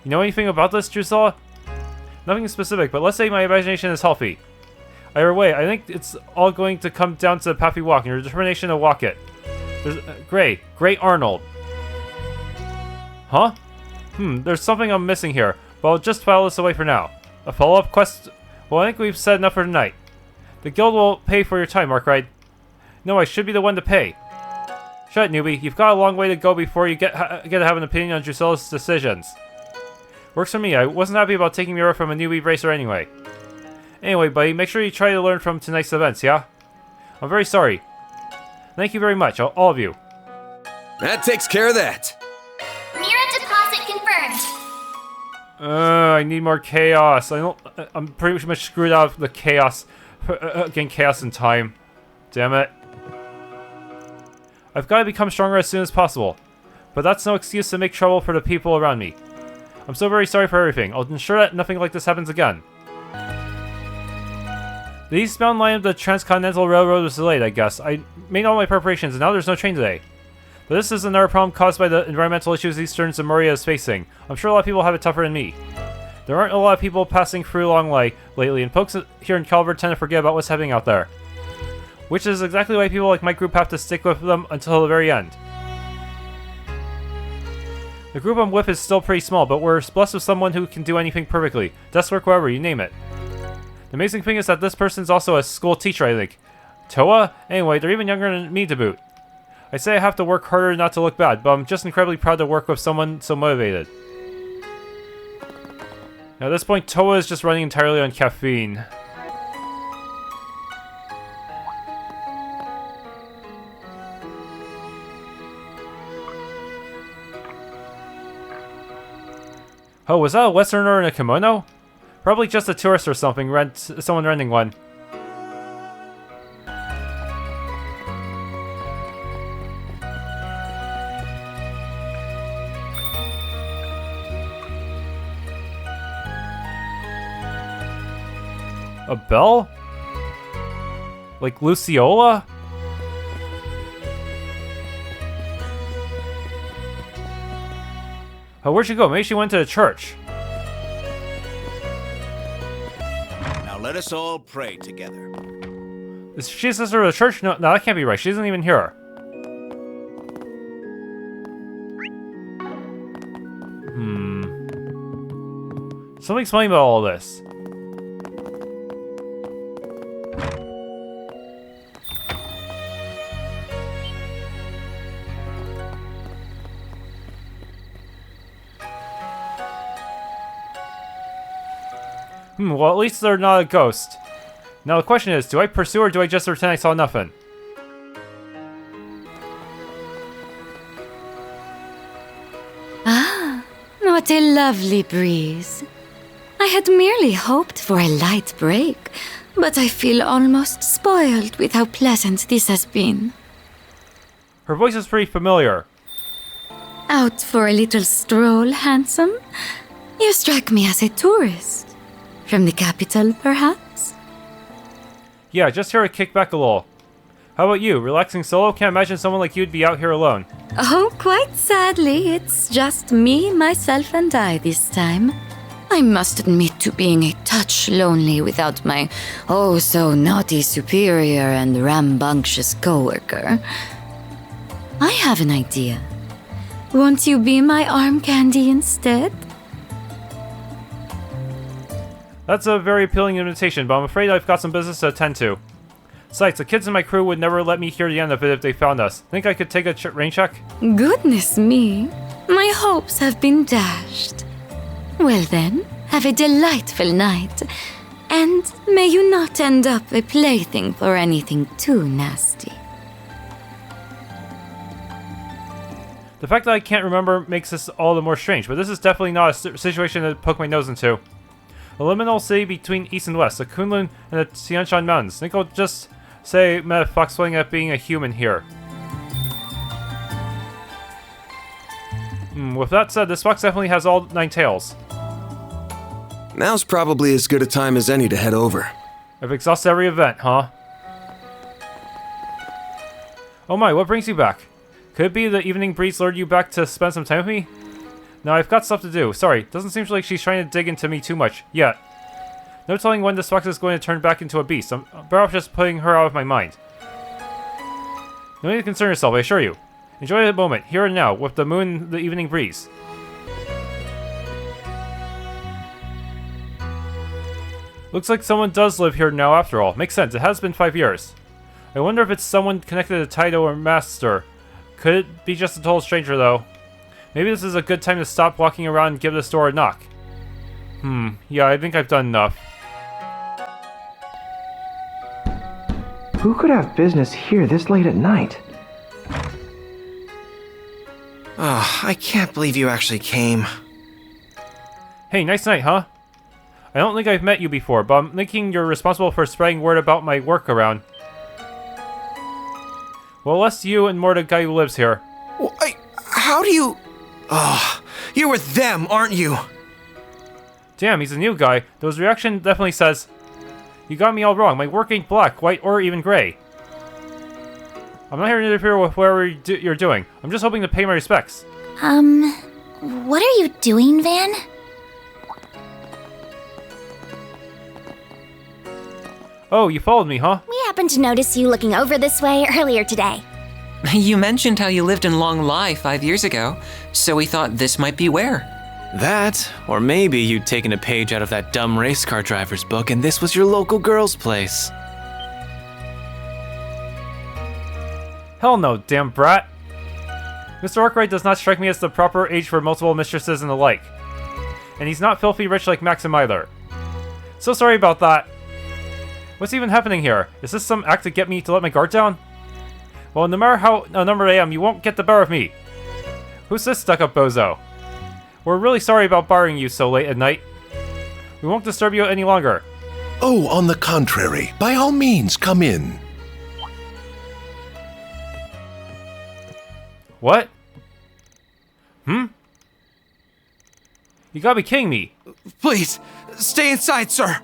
know anything about this, Drusilla? Nothing specific, but let's say my imagination is healthy. Either way, I think it's all going to come down to the path we walk and your determination to walk it. There's Gray Arnold. Huh? There's something I'm missing here, but I'll just file this away for now. A follow-up quest? Well, I think we've said enough for tonight. The guild will pay for your time, Arkride. No, I should be the one to pay. Shut it, newbie. You've got a long way to go before you get to have an opinion on Drusilla's decisions. Works for me. I wasn't happy about taking Mira from a newbie racer anyway. Anyway, buddy, make sure you try to learn from tonight's events, yeah? I'm very sorry. Thank you very much, all of you. That takes care of that. Mira deposit confirmed. I need more chaos. I'm pretty much screwed out of the chaos. Getting chaos in time. Damn it. I've got to become stronger as soon as possible. But that's no excuse to make trouble for the people around me. I'm so very sorry for everything. I'll ensure that nothing like this happens again. The eastbound line of the Transcontinental Railroad was delayed, I guess. I made all my preparations and now there's no train today. But this is another problem caused by the environmental issues Eastern Zamoria is facing. I'm sure a lot of people have it tougher than me. There aren't a lot of people passing through Longlai lately, and folks here in Calvard tend to forget about what's happening out there. Which is exactly why people like my group have to stick with them until the very end. The group I'm with is still pretty small, but we're blessed with someone who can do anything perfectly. Desk work, wherever, you name it. The amazing thing is that this person's also a school teacher, I think. Toa? Anyway, they're even younger than me to boot. I say I have to work harder not to look bad, but I'm just incredibly proud to work with someone so motivated. Now, at this point, Toa is just running entirely on caffeine. Oh, was that a Westerner in a kimono? Probably just a tourist or something, someone renting one. A bell? Like Luciola? Oh, where'd she go? Maybe she went to the church. Now let us all pray together. Is she a sister of the church? No, that can't be right. She isn't even here. Something explain about all this. Well, at least they're not a ghost. Now the question is, do I pursue or do I just pretend I saw nothing? Ah, what a lovely breeze. I had merely hoped for a light break, but I feel almost spoiled with how pleasant this has been. Her voice is pretty familiar. Out for a little stroll, handsome? You strike me as a tourist. From the capital, perhaps? Yeah, just here to kick back a little. How about you? Relaxing solo? Can't imagine someone like you'd be out here alone. Oh, quite sadly, it's just me, myself, and I this time. I must admit to being a touch lonely without my oh-so-naughty superior and rambunctious coworker. I have an idea. Won't you be my arm candy instead? That's a very appealing invitation, but I'm afraid I've got some business to attend to. Besides, the kids in my crew would never let me hear the end of it if they found us. Think I could take a rain check? Goodness me, my hopes have been dashed. Well then, have a delightful night, and may you not end up a plaything for anything too nasty. The fact that I can't remember makes this all the more strange, but this is definitely not a situation to poke my nose into. A liminal city between east and west, the Kunlun and the Tianshan Mountains. Think I'll just say foxplaying at being a human here. With that said, this fox definitely has all 9 tails. Now's probably as good a time as any to head over. I've exhausted every event, huh? Oh my, what brings you back? Could it be the evening breeze lured you back to spend some time with me? No, I've got stuff to do. Sorry, doesn't seem like she's trying to dig into me too much yet. No telling when this fox is going to turn back into a beast. I'm better off just putting her out of my mind. No need to concern yourself, I assure you. Enjoy the moment, here and now, with the moon and the evening breeze. Looks like someone does live here now after all. Makes sense, it has been 5 years. I wonder if it's someone connected to Taito or Master. Could it be just a total stranger though? Maybe this is a good time to stop walking around and give this door a knock. Yeah, I think I've done enough. Who could have business here this late at night? Oh, I can't believe you actually came. Hey, nice night, huh? I don't think I've met you before, but I'm thinking you're responsible for spreading word about my work around. Well, less you and more the guy who lives here. How do you... Oh, you're with them, aren't you? Damn, he's a new guy. Though his reaction definitely says, you got me all wrong. My work ain't black, white, or even gray. I'm not here to interfere with whatever you're doing. I'm just hoping to pay my respects. What are you doing, Van? Oh, you followed me, huh? We happened to notice you looking over this way earlier today. You mentioned how you lived in Longlai 5 years ago, so we thought this might be where. That, or maybe you'd taken a page out of that dumb race car driver's book and this was your local girl's place. Hell no, damn brat. Mr. Arkride does not strike me as the proper age for multiple mistresses and the like. And he's not filthy rich like Maxim either. So sorry about that. What's even happening here? Is this some act to get me to let my guard down? Well, no matter how numbered I am, you won't get the better of me. Who's this stuck-up bozo? We're really sorry about bothering you so late at night. We won't disturb you any longer. Oh, on the contrary, by all means, come in. What? You gotta be kidding me. Please, stay inside, sir.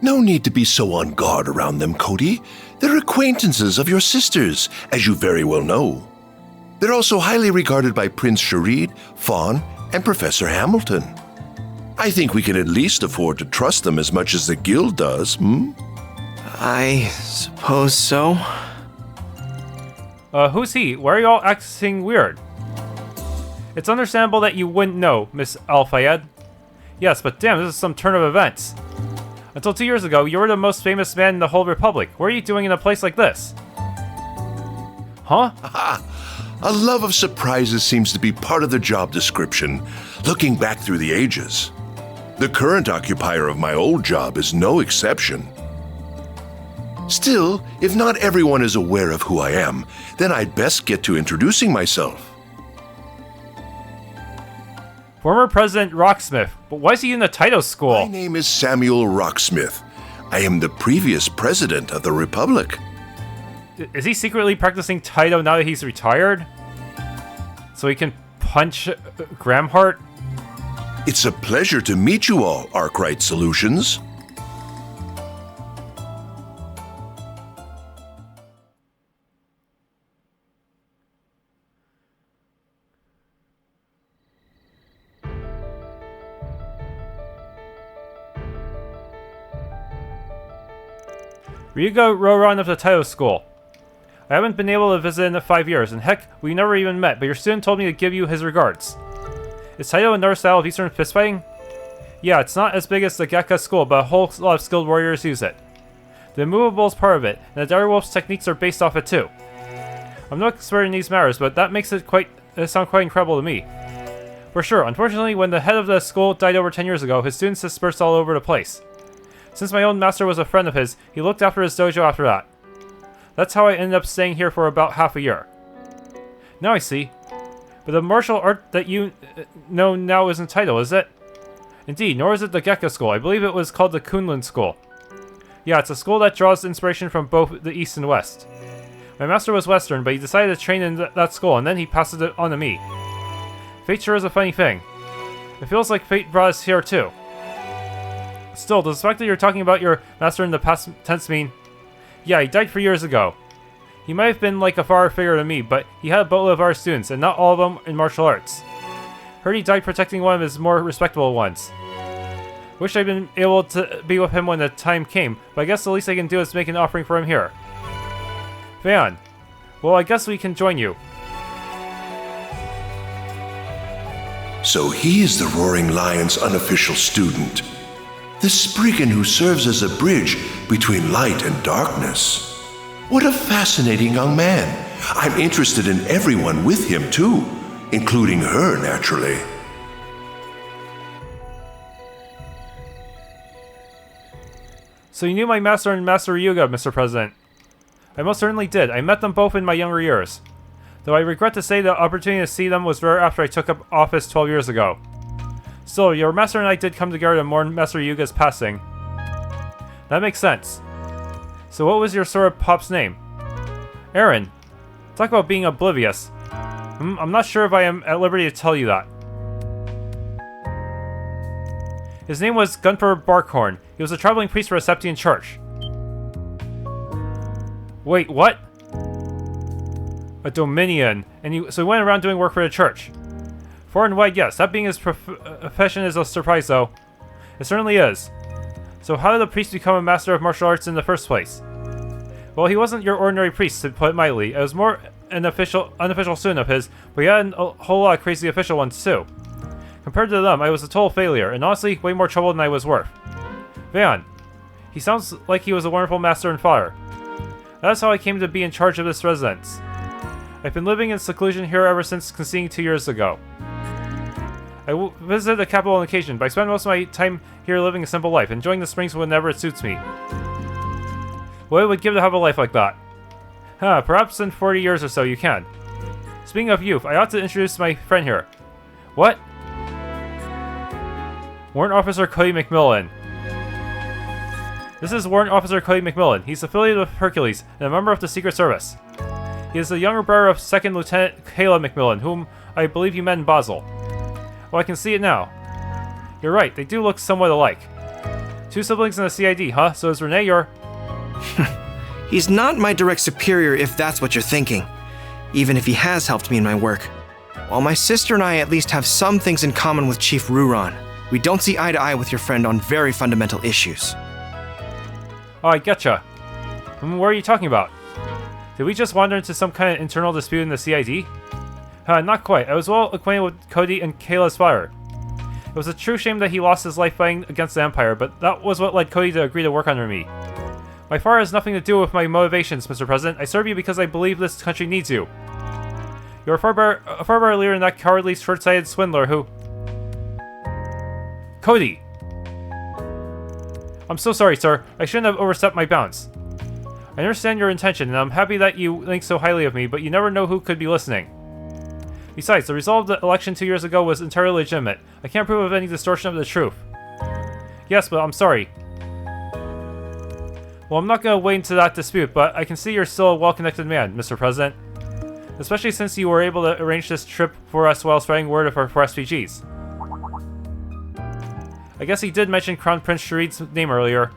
No need to be so on guard around them, Cody. They're acquaintances of your sisters, as you very well know. They're also highly regarded by Prince Sharid, Fawn, and Professor Hamilton. I think we can at least afford to trust them as much as the guild does, I suppose so. Who's he? Why are you all acting weird? It's understandable that you wouldn't know, Miss al-fayed. Yes, but damn, this is some turn of events. Until 2 years ago, you were the most famous man in the whole Republic. What are you doing in a place like this? Huh? A love of surprises seems to be part of the job description, looking back through the ages. The current occupier of my old job is no exception. Still, if not everyone is aware of who I am, then I'd best get to introducing myself. Former President Rocksmith, but why is he in the Taito school? My name is Samuel Rocksmith. I am the previous president of the Republic. Is he secretly practicing Taito now that he's retired? So he can punch Gramhart? It's a pleasure to meet you all, Arkride Solutions. Ryuga Roran of the Taito school. I haven't been able to visit in 5 years, and heck, we never even met, but your student told me to give you his regards. Is Taito another style of Eastern fistfighting? Yeah, it's not as big as the Gekka school, but a whole lot of skilled warriors use it. The immovable is part of it, and the direwolf's techniques are based off it too. I'm no expert in these matters, but that makes it sound quite incredible to me. For sure, unfortunately, when the head of the school died over 10 years ago, his students dispersed all over the place. Since my own master was a friend of his, he looked after his dojo after that. That's how I ended up staying here for about half a year. Now I see. But the martial art that you know now isn't Taito, is it? Indeed, nor is it the Gekka school. I believe it was called the Kunlun school. Yeah, it's a school that draws inspiration from both the East and West. My master was Western, but he decided to train in that school, and then he passed it on to me. Fate sure is a funny thing. It feels like fate brought us here too. Still, does the fact that you're talking about your master in the past tense mean... Yeah, he died 3 years ago. He might have been like a father figure to me, but he had a boatload of our students, and not all of them in martial arts. Heard he died protecting one of his more respectable ones. Wish I'd been able to be with him when the time came, but I guess the least I can do is make an offering for him here. Van. Well, I guess we can join you. So he is the Roaring Lion's unofficial student. The spriggan who serves as a bridge between light and darkness. What a fascinating young man. I'm interested in everyone with him, too, including her, naturally. So you knew my master and Master Ryuga, Mr. President. I most certainly did. I met them both in my younger years. Though I regret to say the opportunity to see them was rare after I took up office 12 years ago. Still, your master and I did come together to mourn Master Ryuga's passing. That makes sense. So what was your sort of pop's name? Aaron. Talk about being oblivious. I'm not sure if I am at liberty to tell you that. His name was Gunper Barkhorn. He was a traveling priest for a Septian church. Wait, what? A Dominion. So he went around doing work for the church. Far and wide, yes. That being his profession is a surprise, though. It certainly is. So how did the priest become a master of martial arts in the first place? Well, he wasn't your ordinary priest, to put it mildly. It was more an unofficial student of his, but he had a whole lot of crazy official ones, too. Compared to them, I was a total failure, and honestly, way more trouble than I was worth. Van. He sounds like he was a wonderful master and father. That's how I came to be in charge of this residence. I've been living in seclusion here ever since conceiving 2 years ago. I visited the capital on occasion, but I spend most of my time here living a simple life, enjoying the springs whenever it suits me. What it would give to have a life like that? Perhaps in 40 years or so you can. Speaking of youth, I ought to introduce my friend here. What? Warrant Officer Cody McMillan. This is Warrant Officer Cody McMillan. He's affiliated with Hercules and a member of the Secret Service. He is the younger brother of 2nd Lieutenant Caleb McMillan, whom I believe you met in Basel. Well, I can see it now. You're right, they do look somewhat alike. 2 siblings in the CID, huh? So is Renee your... He's not my direct superior if that's what you're thinking, even if he has helped me in my work. While my sister and I at least have some things in common with Chief Ruron, we don't see eye to eye with your friend on very fundamental issues. Oh, I getcha. What are you talking about? Did we just wander into some kind of internal dispute in the CID? Not quite. I was well acquainted with Cody and Kayla's father. It was a true shame that he lost his life fighting against the Empire, but that was what led Cody to agree to work under me. My father has nothing to do with my motivations, Mr. President. I serve you because I believe this country needs you. You're a far better leader than that cowardly, short-sighted swindler who... Cody! I'm so sorry, sir. I shouldn't have overstepped my bounds. I understand your intention, and I'm happy that you think so highly of me, but you never know who could be listening. Besides, the result of the election 2 years ago was entirely legitimate. I can't prove of any distortion of the truth. Yes, but I'm sorry. Well, I'm not going to wade into that dispute, but I can see you're still a well-connected man, Mr. President. Especially since you were able to arrange this trip for us while spreading word of our for SPGs. I guess he did mention Crown Prince Sharid's name earlier.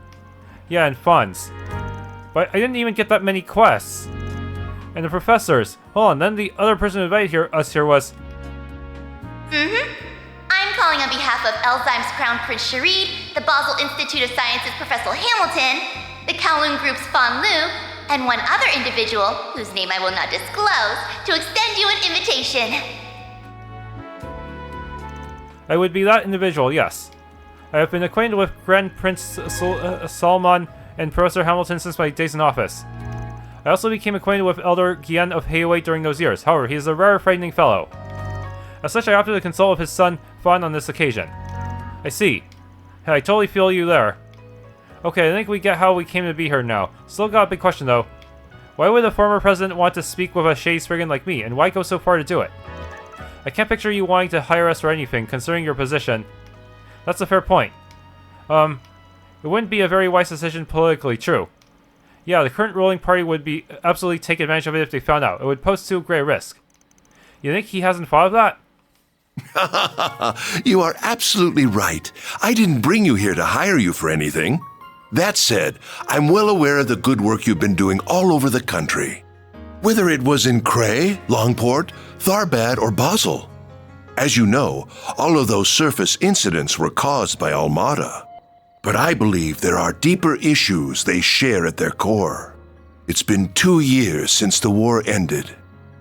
Yeah, and funds. But I didn't even get that many quests. And the professors. Hold on, then the other person who invited us here was... I'm calling on behalf of Elzheim's Crown Prince Sharid, the Basel Institute of Sciences Professor Hamilton, the Kowloon Group's Fan Lu, and one other individual, whose name I will not disclose, to extend you an invitation. I would be that individual, yes. I have been acquainted with Grand Prince Salman and Professor Hamilton since my days in office. I also became acquainted with Elder Gian of Heiwei during those years. However, he is a rare, frightening fellow. As such, I opted to consult with his son, Fan, on this occasion. I see. I totally feel you there. Okay, I think we get how we came to be here now. Still got a big question, though. Why would the former president want to speak with a shady spriggan like me, and why go so far to do it? I can't picture you wanting to hire us for anything, considering your position. That's a fair point. It wouldn't be a very wise decision politically, true. Yeah, the current ruling party would be absolutely take advantage of it if they found out. It would pose too great a risk. You think he hasn't thought of that? You are absolutely right. I didn't bring you here to hire you for anything. That said, I'm well aware of the good work you've been doing all over the country. Whether it was in Cray, Longport, Tharbad, or Basel. As you know, all of those surface incidents were caused by Almada. But I believe there are deeper issues they share at their core. It's been 2 years since the war ended.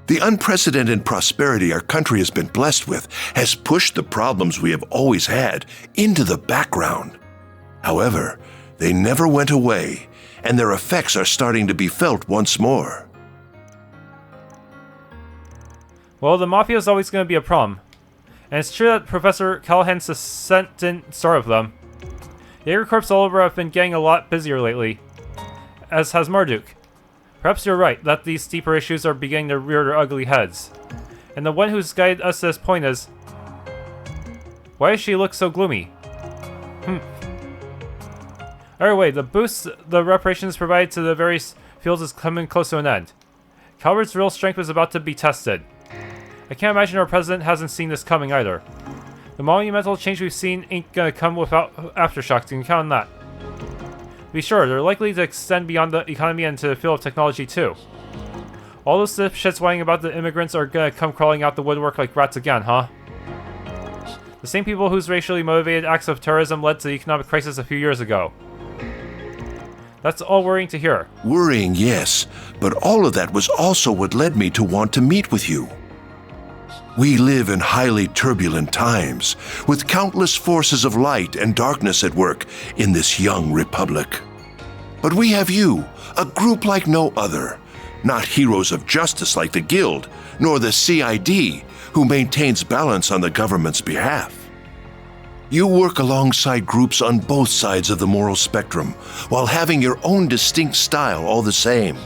The unprecedented prosperity our country has been blessed with has pushed the problems we have always had into the background. However, they never went away, and their effects are starting to be felt once more. Well, the mafia is always going to be a problem. And it's true that Professor Callahan's descent didn't start with them. Jaeger Corps all over have been getting a lot busier lately, as has Marduk. Perhaps you're right, that these deeper issues are beginning to rear their ugly heads. And the one who's guided us to this point is... Why does she look so gloomy? Either way, the boost the reparations provided to the various fields is coming close to an end. Calvard's real strength is about to be tested. I can't imagine our president hasn't seen this coming either. The monumental change we've seen ain't gonna come without aftershocks, you can count on that. Be sure, they're likely to extend beyond the economy and to the field of technology too. All those shits whining about the immigrants are gonna come crawling out the woodwork like rats again, huh? The same people whose racially motivated acts of terrorism led to the economic crisis a few years ago. That's all worrying to hear. Worrying, yes, but all of that was also what led me to want to meet with you. We live in highly turbulent times, with countless forces of light and darkness at work in this young republic. But we have you, a group like no other, not heroes of justice like the Guild, nor the CID, who maintains balance on the government's behalf. You work alongside groups on both sides of the moral spectrum, while having your own distinct style all the same.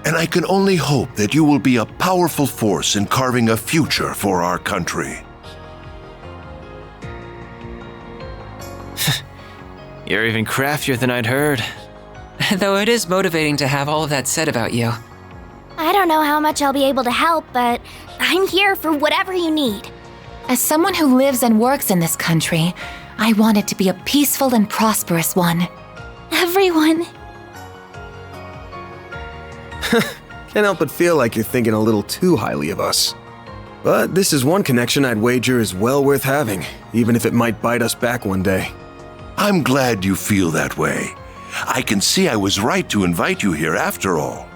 And I can only hope that you will be a powerful force in carving a future for our country. You're even craftier than I'd heard. Though it is motivating to have all of that said about you. I don't know how much I'll be able to help, but I'm here for whatever you need. As someone who lives and works in this country, I want it to be a peaceful and prosperous one. Everyone. Can't help but feel like you're thinking a little too highly of us. But this is one connection I'd wager is well worth having, even if it might bite us back one day. I'm glad you feel that way. I can see I was right to invite you here after all.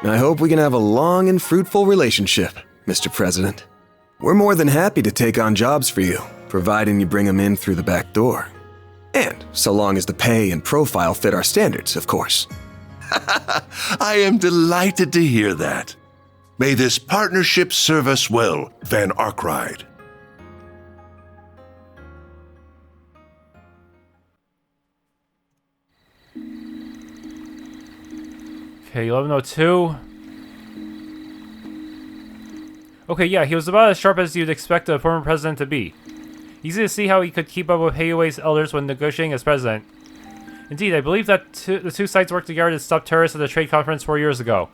I hope we can have a long and fruitful relationship, Mr. President. We're more than happy to take on jobs for you, providing you bring them in through the back door. And so long as the pay and profile fit our standards, of course. I am delighted to hear that. May this partnership serve us well, Van Arkride. Okay, 1102. Okay, yeah, he was about as sharp as you'd expect a former president to be. Easy to see how he could keep up with Heiuei's elders when negotiating as president. Indeed, I believe that the two sides worked together to stop terrorists at the trade conference 4 years ago.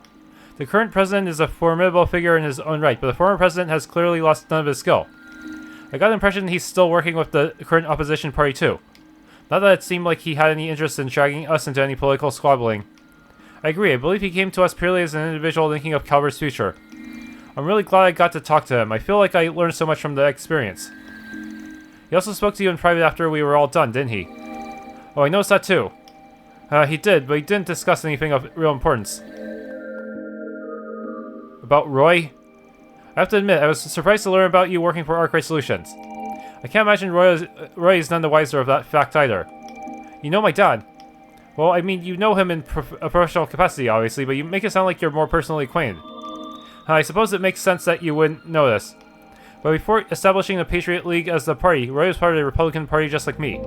The current president is a formidable figure in his own right, but the former president has clearly lost none of his skill. I got the impression he's still working with the current opposition party too. Not that it seemed like he had any interest in dragging us into any political squabbling. I agree, I believe he came to us purely as an individual thinking of Calvard's future. I'm really glad I got to talk to him. I feel like I learned so much from the experience. He also spoke to you in private after we were all done, didn't he? Oh, I noticed that too. He did, but he didn't discuss anything of real importance. About Roy? I have to admit, I was surprised to learn about you working for Arkride Solutions. I can't imagine Roy is none the wiser of that fact either. You know my dad. Well, I mean, you know him in a professional capacity, obviously, but you make it sound like you're more personally acquainted. I suppose it makes sense that you wouldn't know this. But before establishing the Patriot League as the party, Roy was part of the Republican Party just like me.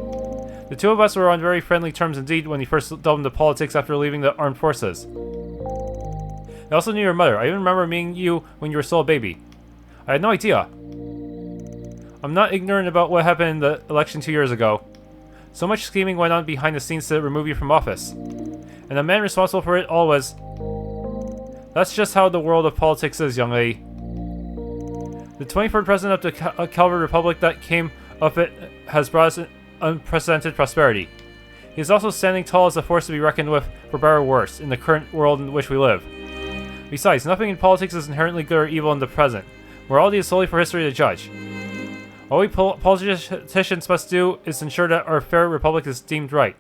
The two of us were on very friendly terms indeed when he first delved into politics after leaving the armed forces. I also knew your mother. I even remember meeting you when you were still a baby. I had no idea. I'm not ignorant about what happened in the election 2 years ago. So much scheming went on behind the scenes to remove you from office. And the man responsible for it all was... That's just how the world of politics is, young lady. The 23rd president of the Calvard Republic that came of it has brought us unprecedented prosperity. He is also standing tall as a force to be reckoned with, for better or worse, in the current world in which we live. Besides, nothing in politics is inherently good or evil in the present. Morality is solely for history to judge. All we politicians must do is ensure that our fair republic is deemed right.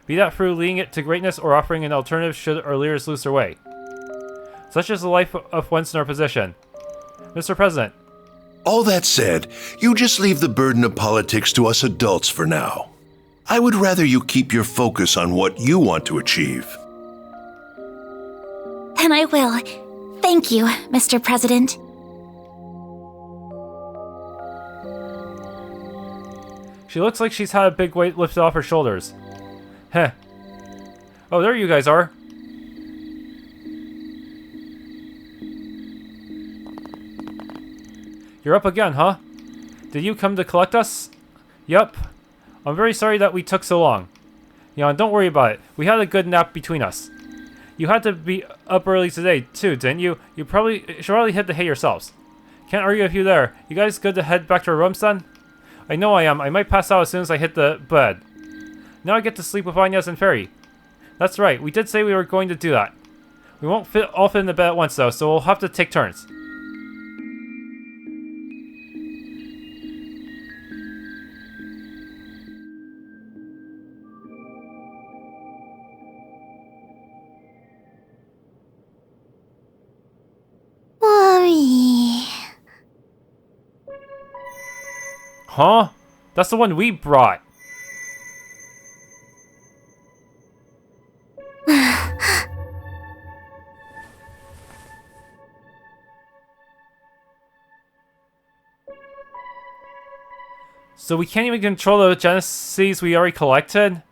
Be that through leading it to greatness or offering an alternative should our leaders lose their way. Such is the life of ones in our position. Mr. President, All that said, you just leave the burden of politics to us adults for now. I would rather you keep your focus on what you want to achieve. And I will. Thank you, Mr. President. She looks like she's had a big weight lifted off her shoulders. Heh. Oh, there you guys are. You're up again, huh? Did you come to collect us? Yup. I'm very sorry that we took so long. Yeah, don't worry about it. We had a good nap between us. You had to be up early today, too, didn't you? You should probably hit the hay yourselves. Can't argue with you there. You guys good to head back to our rooms then? I know I am. I might pass out as soon as I hit the bed. Now I get to sleep with Agnes and Fairy. That's right. We did say we were going to do that. We won't all fit in the bed at once, though, so we'll have to take turns. Mommy. Huh? That's the one we brought. So we can't even control the Genesis we already collected?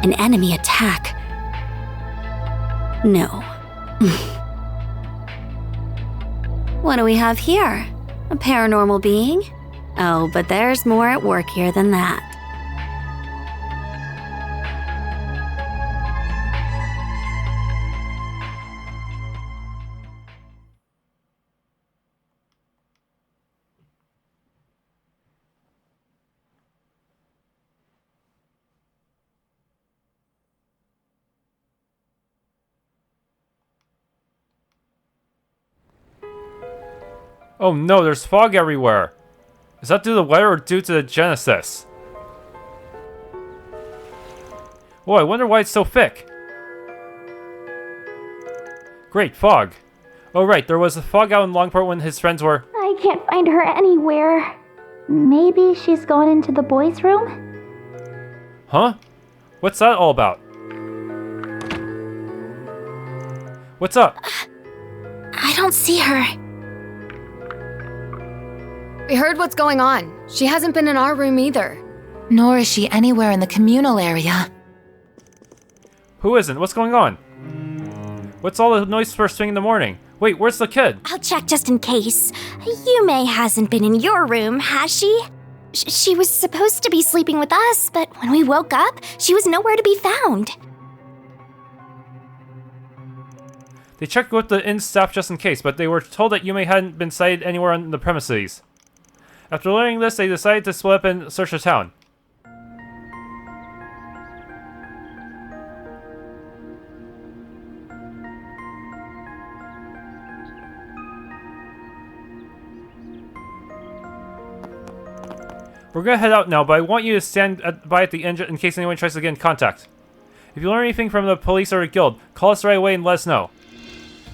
An enemy attack. No. What do we have here? A paranormal being? Oh, but there's more at work here than that. Oh no, there's fog everywhere. Is that due to the weather or due to the Genesis? Oh, I wonder why it's so thick. Great, fog. Oh right, there was a fog out in Longport when his friends were... I can't find her anywhere. Maybe she's gone into the boys' room? Huh? What's that all about? What's up? I don't see her. We heard what's going on. She hasn't been in our room either. Nor is she anywhere in the communal area. Who isn't? What's going on? What's all the noise first thing in the morning? Wait, where's the kid? I'll check just in case. Yume hasn't been in your room, has she? She was supposed to be sleeping with us, but when we woke up, she was nowhere to be found. They checked with the inn staff just in case, but they were told that Yume hadn't been sighted anywhere on the premises. After learning this, they decided to split up and search the town. We're gonna head out now, but I want you to stand by at the end in case anyone tries to get in contact. If you learn anything from the police or the guild, call us right away and let us know.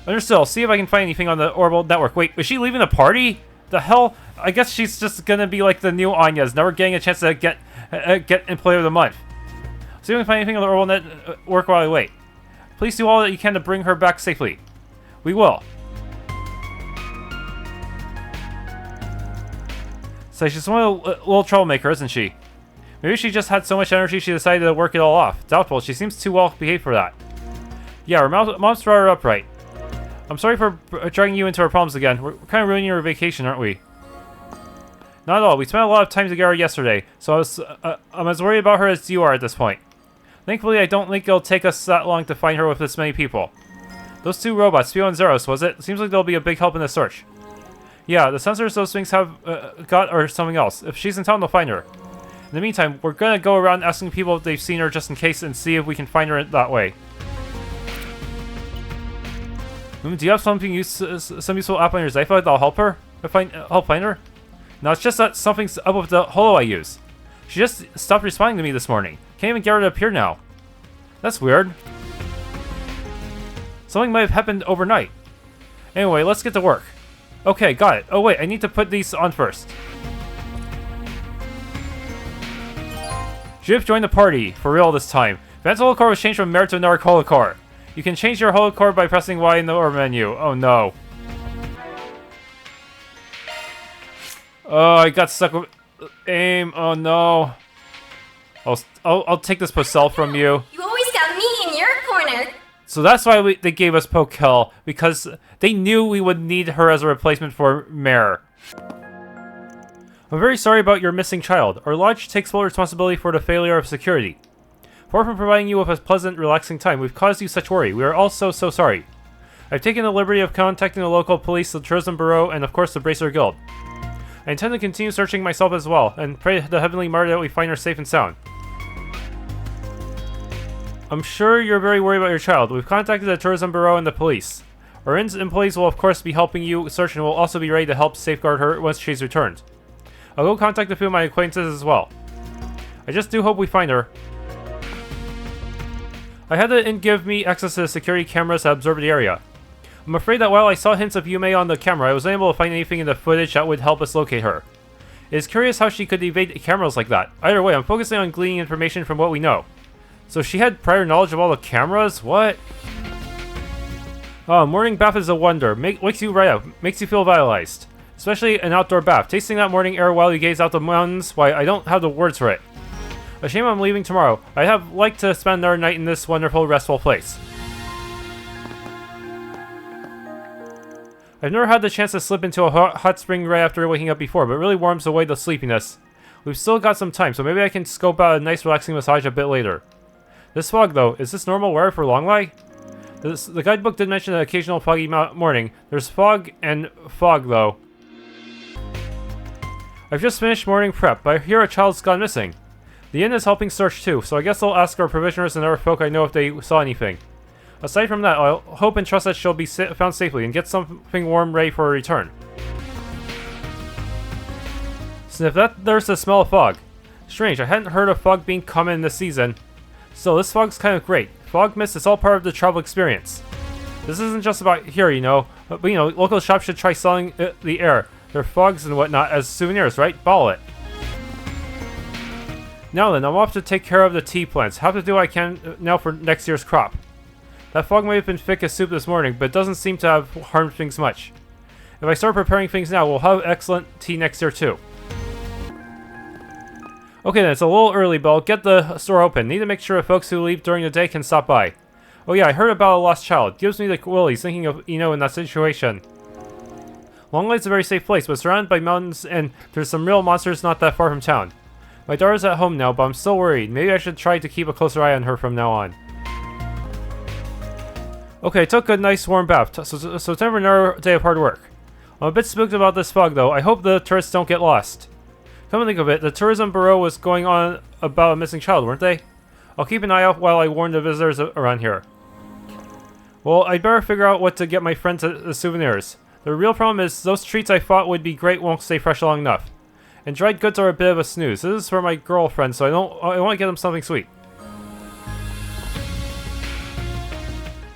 Understood, I'll see if I can find anything on the orbital network. Wait, is she leaving the party? The hell? I guess she's just gonna be like the new Agnes, never getting a chance to get Employee of the Month. See if we can find anything on the orbital network while I wait. Please do all that you can to bring her back safely. We will. So she's one of the little troublemaker, isn't she? Maybe she just had so much energy she decided to work it all off. Doubtful, she seems too well behaved for that. Yeah, her mom's brought her up right. I'm sorry for dragging you into our problems again. We're kind of ruining your vacation, aren't we? Not at all. We spent a lot of time together yesterday, so I'm as worried about her as you are at this point. Thankfully, I don't think it'll take us that long to find her with this many people. Those two robots, Spio and Zeros, was it? Seems like they'll be a big help in the search. Yeah, the sensors those things have got are something else. If she's in town, they'll find her. In the meantime, we're gonna go around asking people if they've seen her just in case and see if we can find her that way. Do you have some useful app on your Zypha that'll help find her? No, it's just that something's up with the holo I use. She just stopped responding to me this morning. Can't even get her to appear now. That's weird. Something might have happened overnight. Anyway, let's get to work. Okay, got it. Oh wait, I need to put these on first. Jip joined the party, for real this time. Van's holocore was changed from Mare to Narc holocore. You can change your holocore by pressing Y in the orbment menu. Oh no. Oh, I got stuck with aim. Oh no. I'll take this Pocel from you. You always got me in your corner. So that's why they gave us Pokel, because they knew we would need her as a replacement for Mare. I'm very sorry about your missing child. Our lodge takes full responsibility for the failure of security. Far from providing you with a pleasant, relaxing time, we've caused you such worry. We are all so sorry. I've taken the liberty of contacting the local police, the Tourism Bureau, and of course the Bracer Guild. I intend to continue searching myself as well, and pray to the Heavenly Mother that we find her safe and sound. I'm sure you're very worried about your child. We've contacted the Tourism Bureau and the police. Our employees will of course be helping you search and will also be ready to help safeguard her once she's returned. I'll go contact a few of my acquaintances as well. I just do hope we find her. I had to give me access to the security cameras that observe the area. I'm afraid that while I saw hints of Yume on the camera, I was unable to find anything in the footage that would help us locate her. It is curious how she could evade cameras like that. Either way, I'm focusing on gleaning information from what we know. So she had prior knowledge of all the cameras? What? Oh, morning bath is a wonder. Wakes you right up. Makes you feel vitalized. Especially an outdoor bath. Tasting that morning air while you gaze out the mountains, why, I don't have the words for it. A shame I'm leaving tomorrow. I'd have liked to spend another night in this wonderful, restful place. I've never had the chance to slip into a hot spring right after waking up before, but it really warms away the sleepiness. We've still got some time, so maybe I can scope out a nice relaxing massage a bit later. This fog, though, is this normal weather for Longlai? The guidebook did mention an occasional foggy morning. There's fog and fog, though. I've just finished morning prep, but I hear a child's gone missing. The inn is helping search too, so I guess I'll ask our provisioners and other folk I know if they saw anything. Aside from that, I'll hope and trust that she'll be found safely and get something warm ready for a return. Sniff that, there's the smell of fog. Strange, I hadn't heard of fog being common this season. Still, this fog's kind of great. Fog mist is all part of the travel experience. This isn't just about here, you know, but you know, local shops should try selling the air, their fogs and whatnot as souvenirs, right? Bottle it. Now then, I'm off to take care of the tea plants. Have to do what I can now for next year's crop. That fog might have been thick as soup this morning, but it doesn't seem to have harmed things much. If I start preparing things now, we'll have excellent tea next year too. Okay then, it's a little early, but I'll get the store open. Need to make sure that folks who leave during the day can stop by. Oh yeah, I heard about a lost child. Gives me the willies thinking of Ino in that situation. Longlai's a very safe place, but surrounded by mountains and there's some real monsters not that far from town. My daughter's at home now, but I'm still worried. Maybe I should try to keep a closer eye on her from now on. Okay, I took a nice warm bath, so time for another day of hard work. I'm a bit spooked about this fog though. I hope the tourists don't get lost. Come to think of it, the Tourism Bureau was going on about a missing child, weren't they? I'll keep an eye out while I warn the visitors around here. Well, I'd better figure out what to get my friends as souvenirs. The real problem is, those treats I thought would be great won't stay fresh long enough. And dried goods are a bit of a snooze. This is for my girlfriend, so I want to get them something sweet.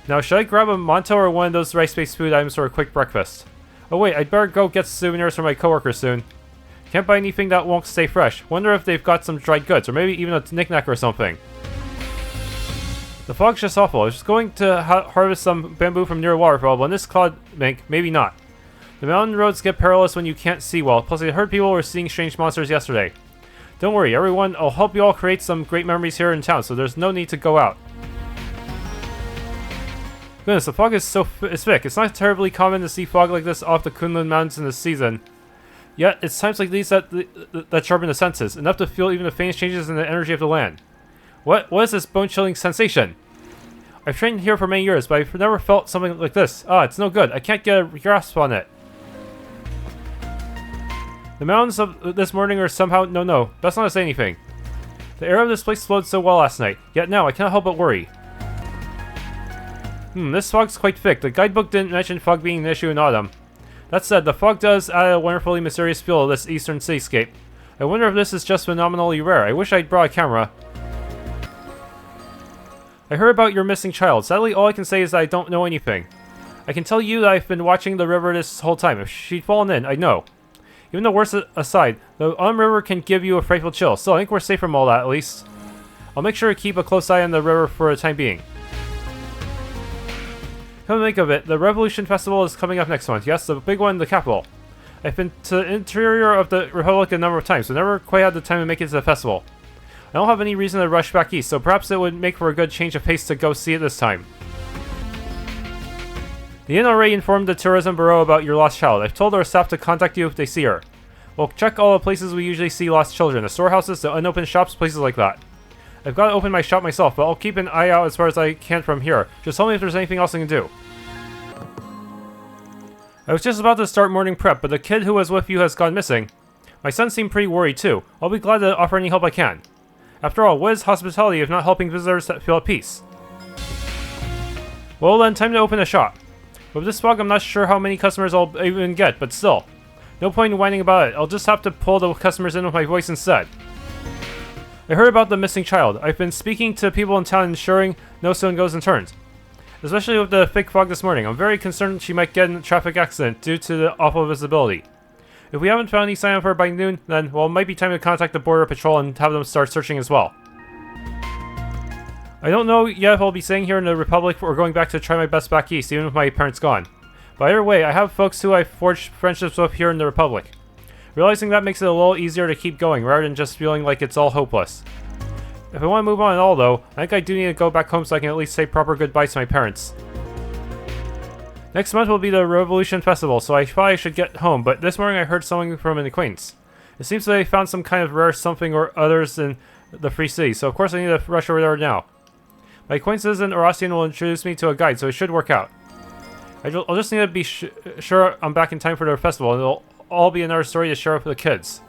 Now, should I grab a Monto or one of those rice-based food items for a quick breakfast? Oh wait, I'd better go get souvenirs for my coworkers soon. Can't buy anything that won't stay fresh. Wonder if they've got some dried goods, or maybe even a knick-knack or something. The fog's just awful. I was just going to harvest some bamboo from near a waterfall, but in this cloud bank, maybe not. The mountain roads get perilous when you can't see well, plus I heard people were seeing strange monsters yesterday. Don't worry, everyone, I'll help you all create some great memories here in town, so there's no need to go out. Goodness, the fog is thick. It's not terribly common to see fog like this off the Kunlun Mountains in this season. Yet, it's times like these that sharpen the senses, enough to feel even the faintest changes in the energy of the land. What is this bone-chilling sensation? I've trained here for many years, but I've never felt something like this. Ah, it's no good. I can't get a grasp on it. The mountains of this morning are somehow... No. Best not to say anything. The air of this place flowed so well last night, yet now I cannot help but worry. This fog's quite thick. The guidebook didn't mention fog being an issue in autumn. That said, the fog does add a wonderfully mysterious feel to this eastern cityscape. I wonder if this is just phenomenally rare. I wish I'd brought a camera. I heard about your missing child. Sadly, all I can say is that I don't know anything. I can tell you that I've been watching the river this whole time. If she'd fallen in, I'd know. Even the worst aside, the river can give you a frightful chill. Still, I think we're safe from all that, at least. I'll make sure to keep a close eye on the river for the time being. Come to think of it, the Revolution Festival is coming up next month. Yes, the big one in the capital. I've been to the interior of the Republic a number of times, but never quite had the time to make it to the festival. I don't have any reason to rush back east, so perhaps it would make for a good change of pace to go see it this time. The NRA informed the Tourism Bureau about your lost child. I've told our staff to contact you if they see her. We'll check all the places we usually see lost children, the storehouses, the unopened shops, places like that. I've got to open my shop myself, but I'll keep an eye out as far as I can from here. Just tell me if there's anything else I can do. I was just about to start morning prep, but the kid who was with you has gone missing. My son seemed pretty worried too. I'll be glad to offer any help I can. After all, what is hospitality if not helping visitors that feel at peace? Well then, time to open a shop. With this fog, I'm not sure how many customers I'll even get, but still. No point in whining about it. I'll just have to pull the customers in with my voice instead. I heard about the missing child. I've been speaking to people in town ensuring no stone goes unturned. Especially with the thick fog this morning. I'm very concerned she might get in a traffic accident due to the awful visibility. If we haven't found any sign of her by noon, then, well, it might be time to contact the Border Patrol and have them start searching as well. I don't know yet if I'll be staying here in the Republic or going back to try my best back east, even with my parents gone. But either way, I have folks who I've forged friendships with here in the Republic. Realizing that makes it a little easier to keep going, rather than just feeling like it's all hopeless. If I want to move on at all, though, I think I do need to go back home so I can at least say proper goodbyes to my parents. Next month will be the Revolution Festival, so I thought I should get home, but this morning I heard something from an acquaintance. It seems that they found some kind of rare something or others in the Free City, so of course I need to rush over there now. My acquaintances in Orasian will introduce me to a guide, so it should work out. I'll just need to be sure I'm back in time for the festival, and it'll all be another story to share with the kids.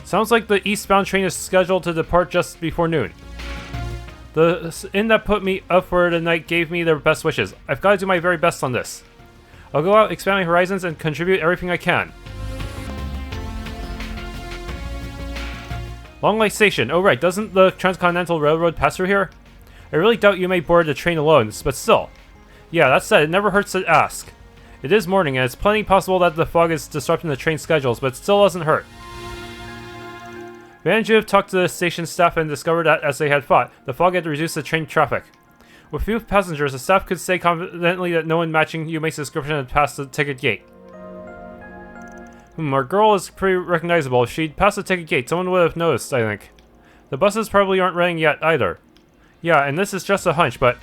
Sounds like the eastbound train is scheduled to depart just before noon. The inn that put me up for the night gave me their best wishes. I've got to do my very best on this. I'll go out, expand my horizons, and contribute everything I can. Longlai Station. Oh right, doesn't the Transcontinental Railroad pass through here? I really doubt you may board the train alone, but still. Yeah, that said, it never hurts to ask. It is morning, and it's plenty possible that the fog is disrupting the train schedules, but it still doesn't hurt. Vanjuv talked to the station staff and discovered that, as they had thought, the fog had reduced the train traffic. With few passengers, the staff could say confidently that no one matching Yume's description had passed the ticket gate. Our girl is pretty recognizable. If she'd passed the ticket gate, someone would have noticed, I think. The buses probably aren't running yet, either. Yeah, and this is just a hunch, but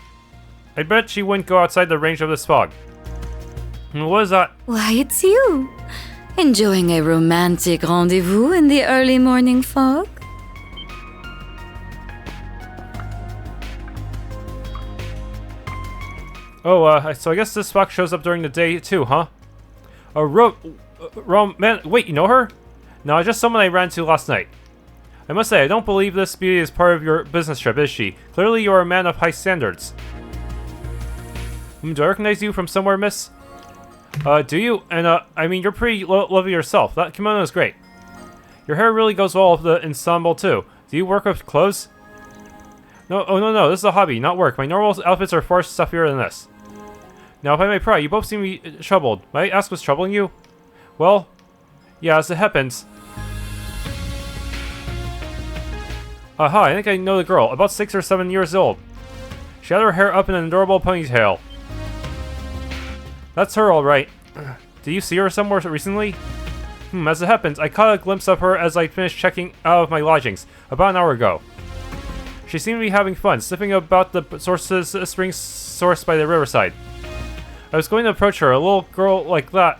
I bet she wouldn't go outside the range of this fog. What is that? Why, it's you. Enjoying a romantic rendezvous in the early morning fog? Oh, so I guess this fog shows up during the day too, huh? Man, wait, you know her? No, just someone I ran into last night. I must say, I don't believe this beauty is part of your business trip, is she? Clearly you are a man of high standards. Do I recognize you from somewhere, miss? Do you? And, I mean, you're pretty lovely yourself. That kimono is great. Your hair really goes well with the ensemble, too. Do you work with clothes? No, oh no, this is a hobby, not work. My normal outfits are far stuffier than this. Now, if I may pry, you both seem to be troubled. May I ask what's troubling you? Well, yeah, as it happens. Aha, I think I know the girl, about 6 or 7 years old. She had her hair up in an adorable ponytail. That's her, alright. Did you see her somewhere recently? As it happens, I caught a glimpse of her as I finished checking out of my lodgings, about an hour ago. She seemed to be having fun, sniffing about the spring source by the riverside. I was going to approach her, a little girl like that,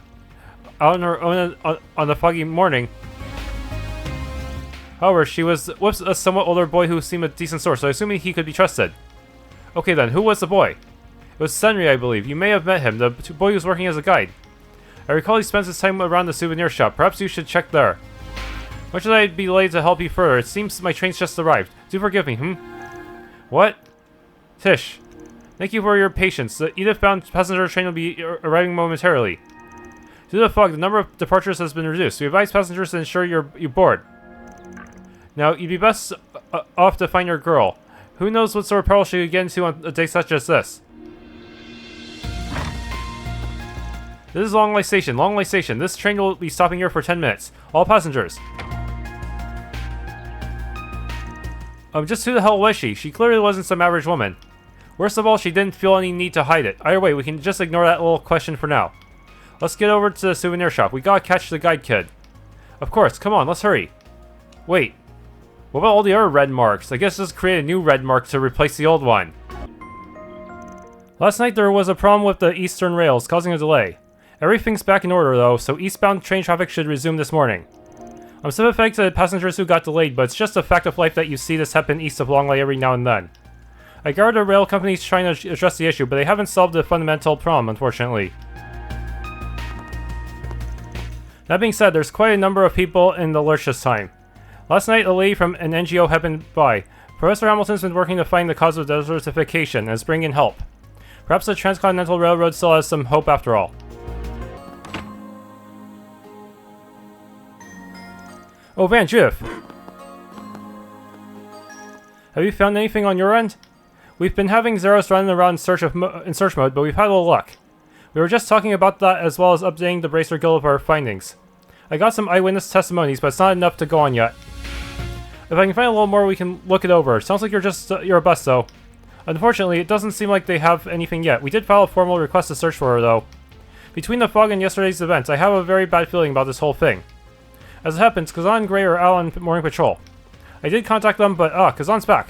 out on her own on the foggy morning. However, she was with a somewhat older boy who seemed a decent source, so I assumed he could be trusted. Okay then, who was the boy? It was Senri, I believe. You may have met him, the boy who was working as a guide. I recall he spends his time around the souvenir shop. Perhaps you should check there. Much as I'd be delayed to help you further, it seems my train's just arrived. Do forgive me, What? Tish. Thank you for your patience. The Edith-bound passenger train will be arriving momentarily. Due to the fog, the number of departures has been reduced. We advise passengers to ensure you're board. Now, you'd be best off to find your girl. Who knows what sort of peril she could get into on a day such as this? This is Longlai Station. Longlai Station. This train will be stopping here for 10 minutes. All passengers. Just who the hell was she? She clearly wasn't some average woman. Worst of all, she didn't feel any need to hide it. Either way, we can just ignore that little question for now. Let's get over to the souvenir shop. We gotta catch the guide kid. Of course, come on, let's hurry. Wait. What about all the other red marks? I guess just create a new red mark to replace the old one. Last night there was a problem with the eastern rails, causing a delay. Everything's back in order though, so eastbound train traffic should resume this morning. I'm sympathetic to the passengers who got delayed, but it's just a fact of life that you see this happen east of Longlai every now and then. I guard the rail companies trying to address the issue, but they haven't solved the fundamental problem, unfortunately. That being said, there's quite a number of people in the lurch this time. Last night, a lady from an NGO happened by. Professor Hamilton's been working to find the cause of desertification and is bringing in help. Perhaps the Transcontinental Railroad still has some hope after all. Oh, Van Judith! Have you found anything on your end? We've been having Zeros running around in search mode, but we've had a little luck. We were just talking about that as well as updating the Bracer Guild of our findings. I got some eyewitness testimonies, but it's not enough to go on yet. If I can find a little more, we can look it over. Sounds like you're a bust, though. Unfortunately, it doesn't seem like they have anything yet. We did file a formal request to search for her, though. Between the fog and yesterday's events, I have a very bad feeling about this whole thing. As it happens, Kazan and Gray are out on morning patrol. I did contact them, but Kazan's back.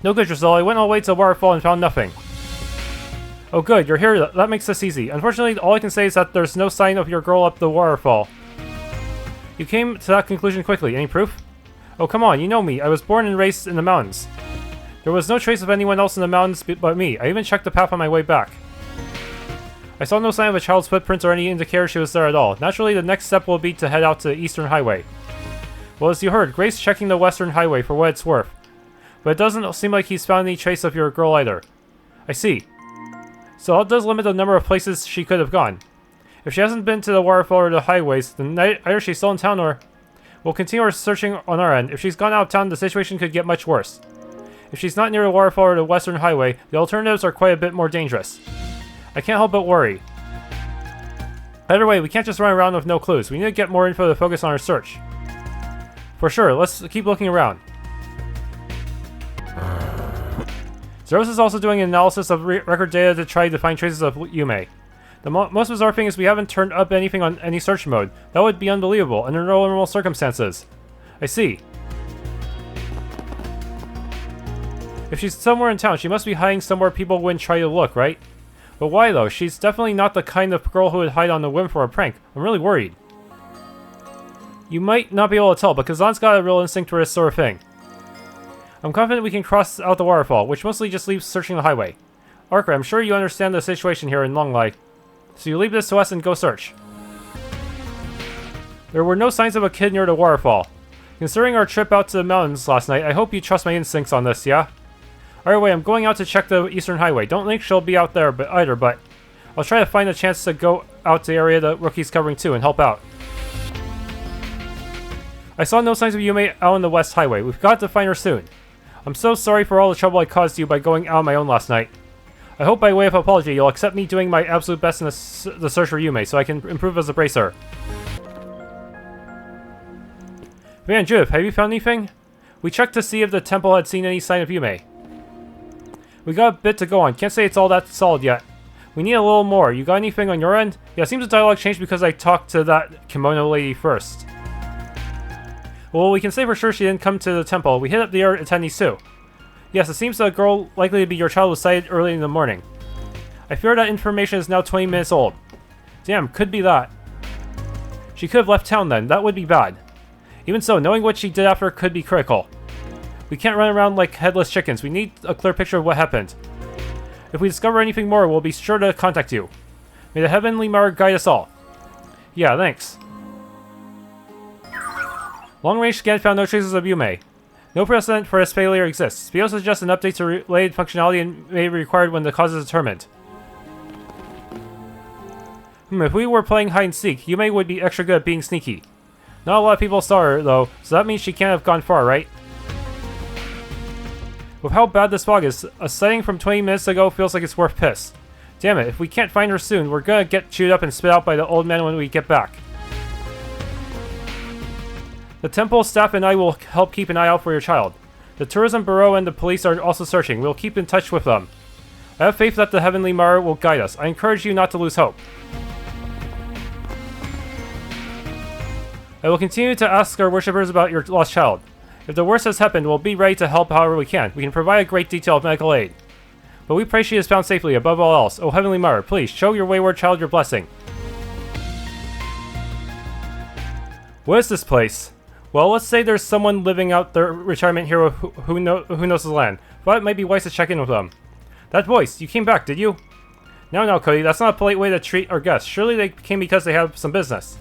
No good, Drizzle. I went all the way to the waterfall and found nothing. Oh good, you're here. That makes this easy. Unfortunately, all I can say is that there's no sign of your girl up the waterfall. You came to that conclusion quickly. Any proof? Oh come on, you know me. I was born and raised in the mountains. There was no trace of anyone else in the mountains but me. I even checked the path on my way back. I saw no sign of a child's footprints or any indicator she was there at all. Naturally, the next step will be to head out to the Eastern Highway. Well, as you heard, Grace's checking the Western Highway for what it's worth. But it doesn't seem like he's found any trace of your girl either. I see. So that does limit the number of places she could have gone. If she hasn't been to the waterfall or the highways, then either she's still in town or... We'll continue our searching on our end. If she's gone out of town, the situation could get much worse. If she's not near the waterfall or the Western Highway, the alternatives are quite a bit more dangerous. I can't help but worry. Either way, we can't just run around with no clues. We need to get more info to focus on our search. For sure, let's keep looking around. Zeros is also doing an analysis of record data to try to find traces of Yume. The most bizarre thing is we haven't turned up anything on any search mode. That would be unbelievable, under normal circumstances. I see. If she's somewhere in town, she must be hiding somewhere people wouldn't try to look, right? But why though? She's definitely not the kind of girl who would hide on a whim for a prank. I'm really worried. You might not be able to tell, but Kazan's got a real instinct for this sort of thing. I'm confident we can cross out the waterfall, which mostly just leaves searching the highway. Arkride, I'm sure you understand the situation here in Longlai. So you leave this to us and go search. There were no signs of a kid near the waterfall. Considering our trip out to the mountains last night, I hope you trust my instincts on this, yeah? Either way, I'm going out to check the Eastern Highway. Don't think she'll be out there but I'll try to find a chance to go out to the area the rookie's covering too and help out. I saw no signs of Yume out on the West Highway. We've got to find her soon. I'm so sorry for all the trouble I caused you by going out on my own last night. I hope by way of apology you'll accept me doing my absolute best in the search for Yume so I can improve as a bracer. Van Judith, have you found anything? We checked to see if the temple had seen any sign of Yume. We got a bit to go on. Can't say it's all that solid yet. We need a little more. You got anything on your end? Yeah, it seems the dialogue changed because I talked to that kimono lady first. Well, we can say for sure she didn't come to the temple. We hit up the other attendees too. Yes, it seems the girl likely to be your child was sighted early in the morning. I fear that information is now 20 minutes old. Damn, could be that. She could have left town then. That would be bad. Even so, knowing what she did after could be critical. We can't run around like headless chickens. We need a clear picture of what happened. If we discover anything more, we'll be sure to contact you. May the Heavenly Mara guide us all. Yeah, thanks. Long-range scan found no traces of Yume. No precedent for this failure exists. Spiel suggests an update to related functionality and may be required when the cause is determined. If we were playing hide and seek, Yume would be extra good at being sneaky. Not a lot of people saw her, though, so that means she can't have gone far, right? With how bad this fog is, a sighting from 20 minutes ago feels like it's worth piss. Damn it, if we can't find her soon, we're gonna get chewed up and spit out by the old man when we get back. The temple staff and I will help keep an eye out for your child. The tourism bureau and the police are also searching. We'll keep in touch with them. I have faith that the Heavenly Mara will guide us. I encourage you not to lose hope. I will continue to ask our worshippers about your lost child. If the worst has happened, we'll be ready to help however we can. We can provide a great detail of medical aid. But we pray she is found safely above all else. Oh, Heavenly Mother, please show your wayward child your blessing. What is this place? Well, let's say there's someone living out their retirement here who knows the land. But it might be wise to check in with them. That voice, you came back, did you? No, Cody, that's not a polite way to treat our guests. Surely they came because they have some business.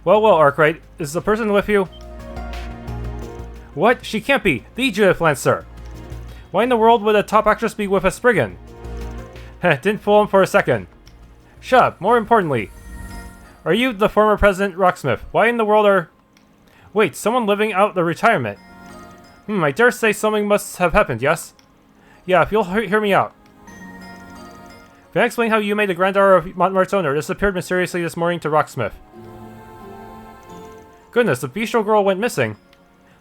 Well, Arkride, is the person with you? What? She can't be! The Judith Lancer! Why in the world would a top actress be with a spriggan? Heh, didn't fool him for a second. Shut up, more importantly. Are you the former President Rocksmith? Why in the world are... Wait, someone living out the retirement? I dare say something must have happened, yes? Yeah, if you'll hear me out. Can I explain how you made the granddaughter of Montmart's owner disappeared mysteriously this morning to Rocksmith? Goodness, the bistro girl went missing.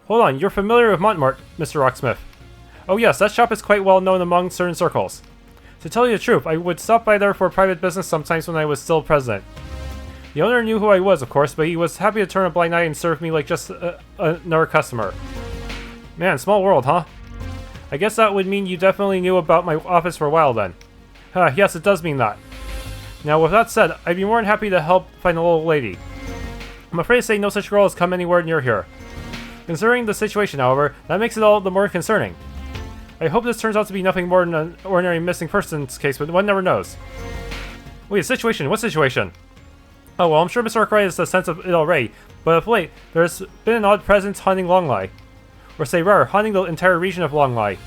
Hold on, you're familiar with Montmartre, Mr. Rocksmith. Oh yes, that shop is quite well known among certain circles. To tell you the truth, I would stop by there for private business sometimes when I was still president. The owner knew who I was, of course, but he was happy to turn a blind eye and serve me like just another customer. Man, small world, huh? I guess that would mean you definitely knew about my office for a while then. Yes, it does mean that. Now, with that said, I'd be more than happy to help find the little lady. I'm afraid to say no such girl has come anywhere near here. Considering the situation, however, that makes it all the more concerning. I hope this turns out to be nothing more than an ordinary missing persons case, but one never knows. Wait, a situation? What situation? Oh, well, I'm sure Mr. Arkride has the sense of it already, but of late, there's been an odd presence haunting Longlai. Or say rather, haunting the entire region of Longlai.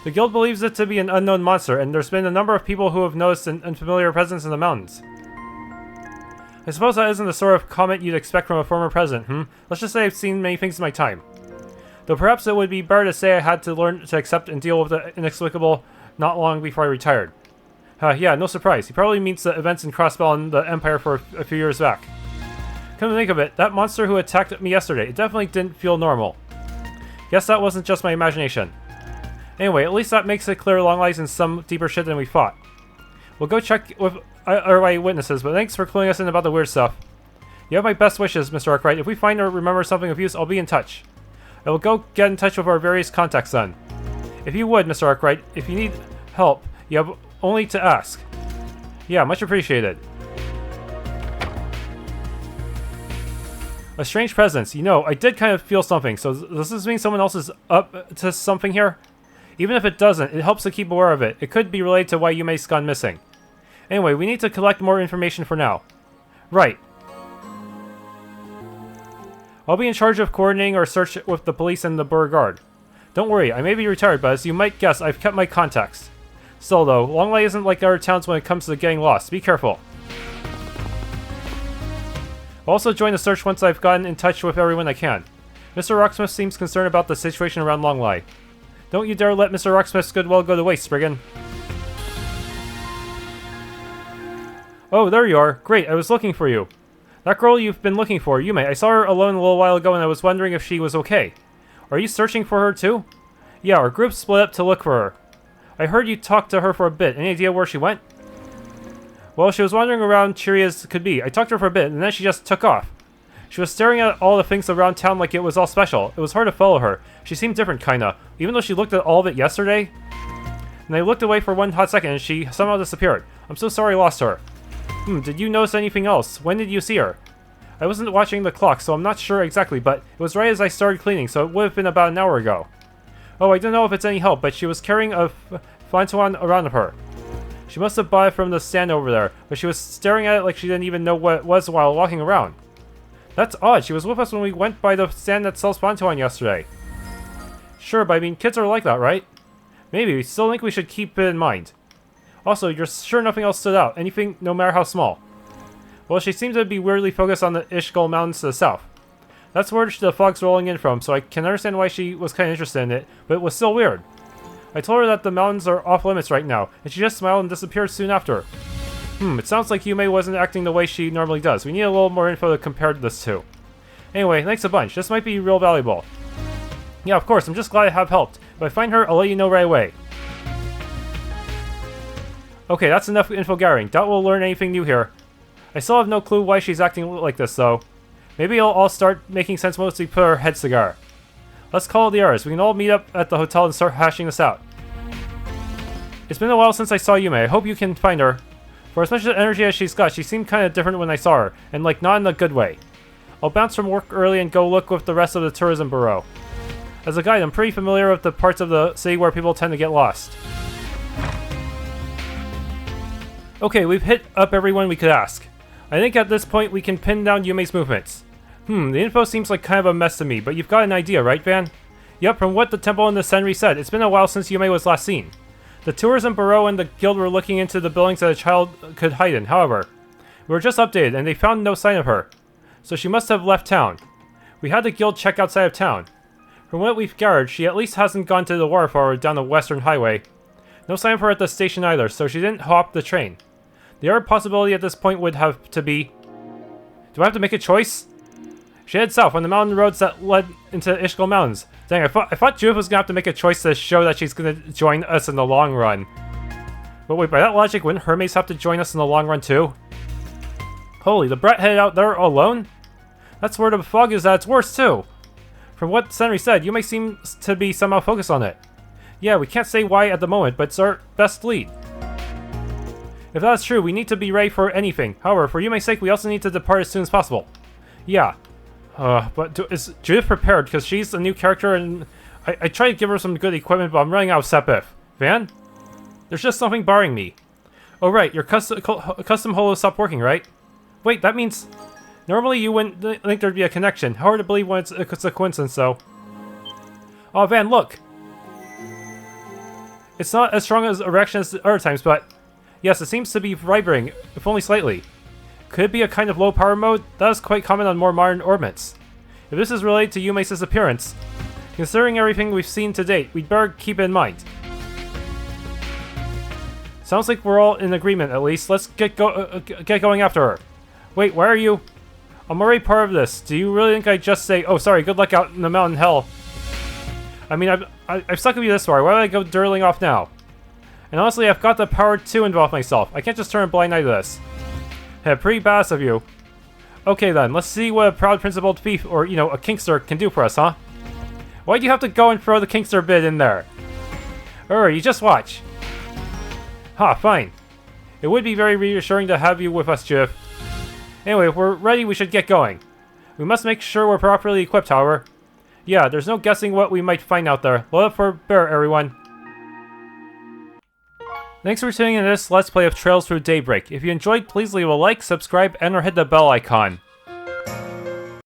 The guild believes it to be an unknown monster, and there's been a number of people who have noticed an unfamiliar presence in the mountains. I suppose that isn't the sort of comment you'd expect from a former president, Let's just say I've seen many things in my time. Though perhaps it would be better to say I had to learn to accept and deal with the inexplicable not long before I retired. Yeah, no surprise. He probably means the events in Crossbell and the Empire for a few years back. Come to think of it, that monster who attacked me yesterday, it definitely didn't feel normal. Guess that wasn't just my imagination. Anyway, at least that makes it clear Longlai's in some deeper shit than we thought. We'll go check with our eyewitnesses, but thanks for cluing us in about the weird stuff. You have my best wishes, Mr. Arkride. If we find or remember something of use, I'll be in touch. I will go get in touch with our various contacts then. If you would, Mr. Arkride, if you need help, you have only to ask. Yeah, much appreciated. A strange presence. You know, I did kind of feel something, so does this mean someone else is up to something here? Even if it doesn't, it helps to keep aware of it. It could be related to why Yume's gone missing. Anyway, we need to collect more information for now. Right. I'll be in charge of coordinating our search with the police and the Beauregard. Don't worry, I may be retired, but as you might guess, I've kept my contacts. Still though, Longlai isn't like other towns when it comes to getting lost. Be careful. I'll also join the search once I've gotten in touch with everyone I can. Mr. Rocksmith seems concerned about the situation around Longlai. Don't you dare let Mr. Rocksmith's goodwill go to waste, Spriggan. Oh, there you are. Great, I was looking for you. That girl you've been looking for, Yume. I saw her alone a little while ago and I was wondering if she was okay. Are you searching for her too? Yeah, our group split up to look for her. I heard you talked to her for a bit. Any idea where she went? Well, she was wandering around cheery as could be. I talked to her for a bit and then she just took off. She was staring at all the things around town like it was all special. It was hard to follow her. She seemed different, kinda. Even though she looked at all of it yesterday. And I looked away for one hot second and she somehow disappeared. I'm so sorry I lost her. Did you notice anything else? When did you see her? I wasn't watching the clock, so I'm not sure exactly, but it was right as I started cleaning, so it would have been about an hour ago. Oh, I don't know if it's any help, but she was carrying a Falcom around her. She must have bought it from the stand over there, but she was staring at it like she didn't even know what it was while walking around. That's odd. She was with us when we went by the stand that sells Spontoon yesterday. Sure, but I mean, kids are like that, right? Maybe. We still think we should keep it in mind. Also, you're sure nothing else stood out? Anything, no matter how small? Well, she seemed to be weirdly focused on the Ishgul Mountains to the south. That's where the fog's rolling in from, so I can understand why she was kind of interested in it, but it was still weird. I told her that the mountains are off limits right now, and she just smiled and disappeared soon after. It sounds like Yume wasn't acting the way she normally does. We need a little more info to compare this to. Anyway, thanks a bunch. This might be real valuable. Yeah, of course, I'm just glad I have helped. If I find her, I'll let you know right away. Okay, that's enough info gathering. Doubt we'll learn anything new here. I still have no clue why she's acting like this, though. Maybe it'll all start making sense once we put our heads together. Let's call it the hours. We can all meet up at the hotel and start hashing this out. It's been a while since I saw Yume. I hope you can find her. For as much energy as she's got, she seemed kind of different when I saw her, and like not in a good way. I'll bounce from work early and go look with the rest of the tourism bureau. As a guide, I'm pretty familiar with the parts of the city where people tend to get lost. Okay, we've hit up everyone we could ask. I think at this point we can pin down Yume's movements. The info seems like kind of a mess to me, but you've got an idea, right, Van? Yep, from what the temple and the Senri said, it's been a while since Yume was last seen. The tourism bureau and the guild were looking into the buildings that a child could hide in, however. We were just updated, and they found no sign of her. So she must have left town. We had the guild check outside of town. From what we've gathered, she at least hasn't gone to the waterfall or down the western highway. No sign of her at the station either, so she didn't hop the train. The other possibility at this point would have to be... Do I have to make a choice? She headed south on the mountain roads that led into Ishgul Mountains. Dang, I thought Judith was gonna have to make a choice to show that she's gonna join us in the long run. But wait, by that logic, wouldn't Hermes have to join us in the long run too? Holy, the brat headed out there alone? That's where the fog is at its worst too. From what Senri said, you may seem to be somehow focused on it. Yeah, we can't say why at the moment, but it's our best lead. If that's true, we need to be ready for anything. However, for Yume's sake, we also need to depart as soon as possible. Yeah. But is Judith prepared? Because she's a new character and I tried to give her some good equipment, but I'm running out of Sepif. Van? There's just something barring me. Oh right, your custom holo stopped working, right? Wait, that means... Normally you wouldn't think there'd be a connection. Hard to believe when it's a coincidence, though. Oh, Van, look! It's not as strong as a reaction as other times, but... Yes, it seems to be vibrating, if only slightly. Could it be a kind of low power mode? That is quite common on more modern orbments. If this is related to Yume's disappearance, considering everything we've seen to date, we'd better keep it in mind. Sounds like we're all in agreement, at least. Let's get going after her. Wait, why are you... I'm already part of this. Do you really think I'd just say, oh sorry, good luck out in the mountain hell? I mean, I've stuck with you this far. Why would I go dirtling off now? And honestly, I've got the power to involve myself. I can't just turn a blind eye to this. Yeah, pretty badass of you. Okay then, let's see what a proud principled thief, or, you know, a kinkster can do for us, huh? Why'd you have to go and throw the kinkster bit in there? You just watch. Ha, fine. It would be very reassuring to have you with us, Judith. Anyway, if we're ready, we should get going. We must make sure we're properly equipped, however. Yeah, there's no guessing what we might find out there. Load up for bear, everyone. Thanks for tuning in to this Let's Play of Trails Through Daybreak. If you enjoyed, please leave a like, subscribe, and or hit the bell icon.